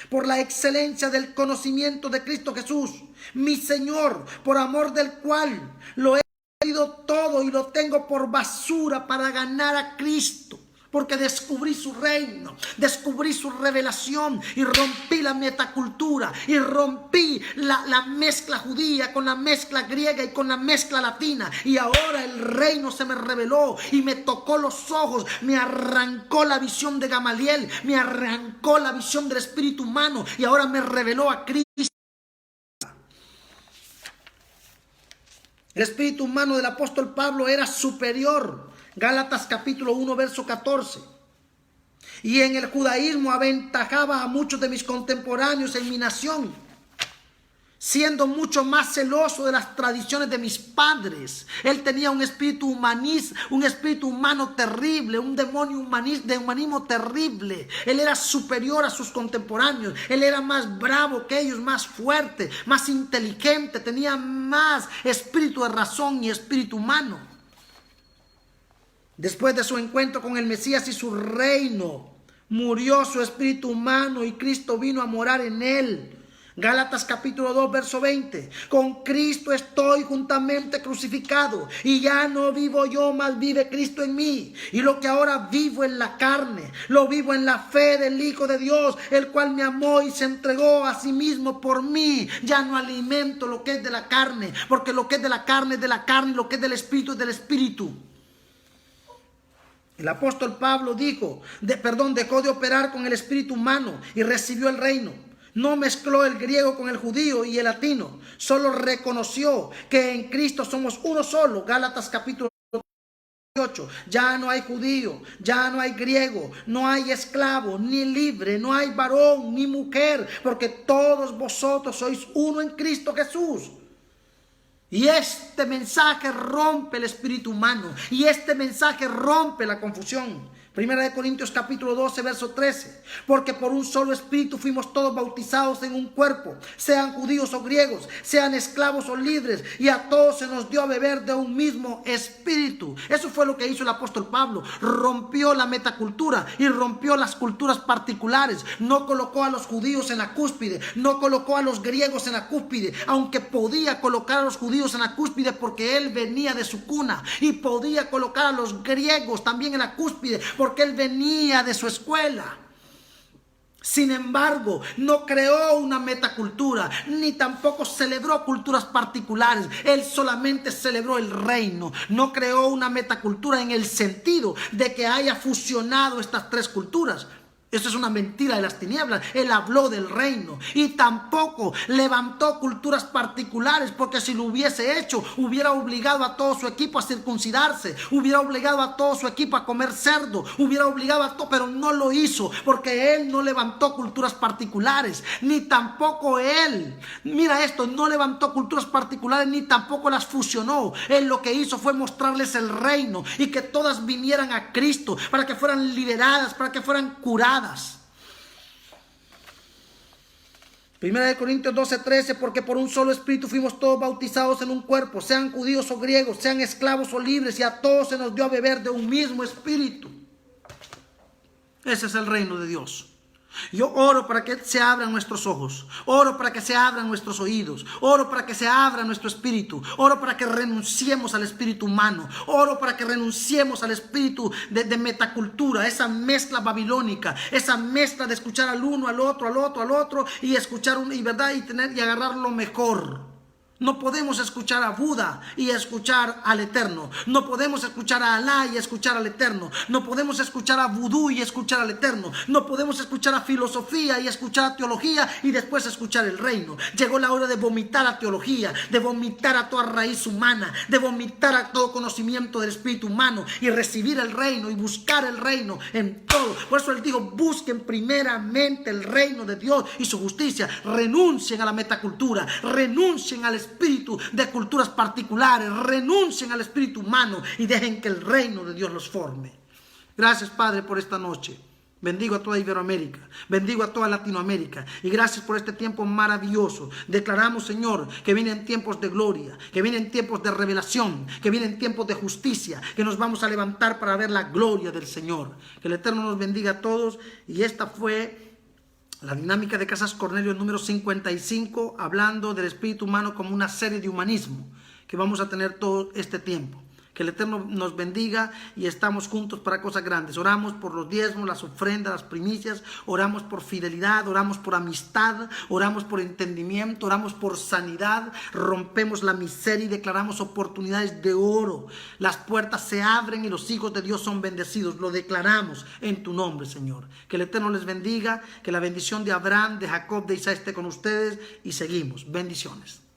por la excelencia del conocimiento de Cristo Jesús, mi Señor, por amor del cual lo he perdido todo y lo tengo por basura para ganar a Cristo. Porque descubrí su reino, descubrí su revelación y rompí la metacultura y rompí la mezcla judía con la mezcla griega y con la mezcla latina. Y ahora el reino se me reveló y me tocó los ojos, me arrancó la visión de Gamaliel, me arrancó la visión del espíritu humano y ahora me reveló a Cristo. El espíritu humano del apóstol Pablo era superior. Gálatas capítulo 1, verso 14. Y en el judaísmo aventajaba a muchos de mis contemporáneos en mi nación, siendo mucho más celoso de las tradiciones de mis padres. Él tenía un espíritu humanista, un espíritu humano terrible, un demonio de humanismo terrible. Él era superior a sus contemporáneos. Él era más bravo que ellos, más fuerte, más inteligente, tenía más espíritu de razón y espíritu humano. Después de su encuentro con el Mesías y su reino, murió su espíritu humano y Cristo vino a morar en él. Gálatas capítulo 2, verso 20. Con Cristo estoy juntamente crucificado, y ya no vivo yo, mas vive Cristo en mí. Y lo que ahora vivo en la carne, lo vivo en la fe del Hijo de Dios, el cual me amó y se entregó a sí mismo por mí. Ya no alimento lo que es de la carne, porque lo que es de la carne es de la carne, y lo que es del espíritu es del espíritu. El apóstol Pablo dejó de operar con el espíritu humano y recibió el reino. No mezcló el griego con el judío y el latino. Solo reconoció que en Cristo somos uno solo. Gálatas capítulo 8. Ya no hay judío, ya no hay griego, no hay esclavo, ni libre, no hay varón, ni mujer, porque todos vosotros sois uno en Cristo Jesús. Y este mensaje rompe el espíritu humano, y este mensaje rompe la confusión. Primera de Corintios capítulo 12, verso 13. Porque por un solo espíritu fuimos todos bautizados en un cuerpo, sean judíos o griegos, sean esclavos o libres, y a todos se nos dio a beber de un mismo espíritu. Eso fue lo que hizo el apóstol Pablo. Rompió la metacultura y rompió las culturas particulares. No colocó a los judíos en la cúspide, no colocó a los griegos en la cúspide, aunque podía colocar a los judíos en la cúspide porque él venía de su cuna, y podía colocar a los griegos también en la cúspide porque él venía de su escuela. Sin embargo, no creó una metacultura, ni tampoco celebró culturas particulares. Él solamente celebró el reino. No creó una metacultura en el sentido de que haya fusionado estas tres culturas. Eso es una mentira de las tinieblas. Él habló del reino y tampoco levantó culturas particulares, porque si lo hubiese hecho, hubiera obligado a todo su equipo a circuncidarse, hubiera obligado a todo su equipo a comer cerdo, hubiera obligado a todo, pero no lo hizo, porque él no levantó culturas particulares, ni tampoco él, mira esto, no levantó culturas particulares, ni tampoco las fusionó. Él lo que hizo fue mostrarles el reino y que todas vinieran a Cristo, para que fueran liberadas, para que fueran curadas. Primera de Corintios 12, 13, porque por un solo espíritu fuimos todos bautizados en un cuerpo, sean judíos o griegos, sean esclavos o libres, y a todos se nos dio a beber de un mismo espíritu. Ese es el reino de Dios. Yo oro para que se abran nuestros ojos, oro para que se abran nuestros oídos, oro para que se abra nuestro espíritu, oro para que renunciemos al espíritu humano, oro para que renunciemos al espíritu de metacultura, esa mezcla babilónica, esa mezcla de escuchar al uno, al otro y escuchar y agarrar lo mejor. No podemos escuchar a Buda y escuchar al Eterno. No podemos escuchar a Alá y escuchar al Eterno. No podemos escuchar a Vudú y escuchar al Eterno. No podemos escuchar a filosofía y escuchar a teología y después escuchar el reino. Llegó la hora de vomitar a teología, de vomitar a toda raíz humana, de vomitar a todo conocimiento del espíritu humano y recibir el reino y buscar el reino en todo. Por eso él dijo: busquen primeramente el reino de Dios y su justicia. Renuncien a la metacultura, renuncien al espíritu de culturas particulares, renuncien al espíritu humano y dejen que el reino de Dios los forme. Gracias, Padre, por esta noche. Bendigo a toda Iberoamérica, bendigo a toda Latinoamérica, y gracias por este tiempo maravilloso. Declaramos, Señor, que vienen tiempos de gloria, que vienen tiempos de revelación, que vienen tiempos de justicia, que nos vamos a levantar para ver la gloria del Señor. Que el Eterno nos bendiga a todos. Y esta fue la dinámica de Casas Cornelio número 55, hablando del espíritu humano como una serie de humanismo que vamos a tener todo este tiempo. Que el Eterno nos bendiga y estamos juntos para cosas grandes. Oramos por los diezmos, las ofrendas, las primicias. Oramos por fidelidad, oramos por amistad, oramos por entendimiento, oramos por sanidad. Rompemos la miseria y declaramos oportunidades de oro. Las puertas se abren y los hijos de Dios son bendecidos. Lo declaramos en tu nombre, Señor. Que el Eterno les bendiga, que la bendición de Abraham, de Jacob, de Isaac esté con ustedes, y seguimos. Bendiciones.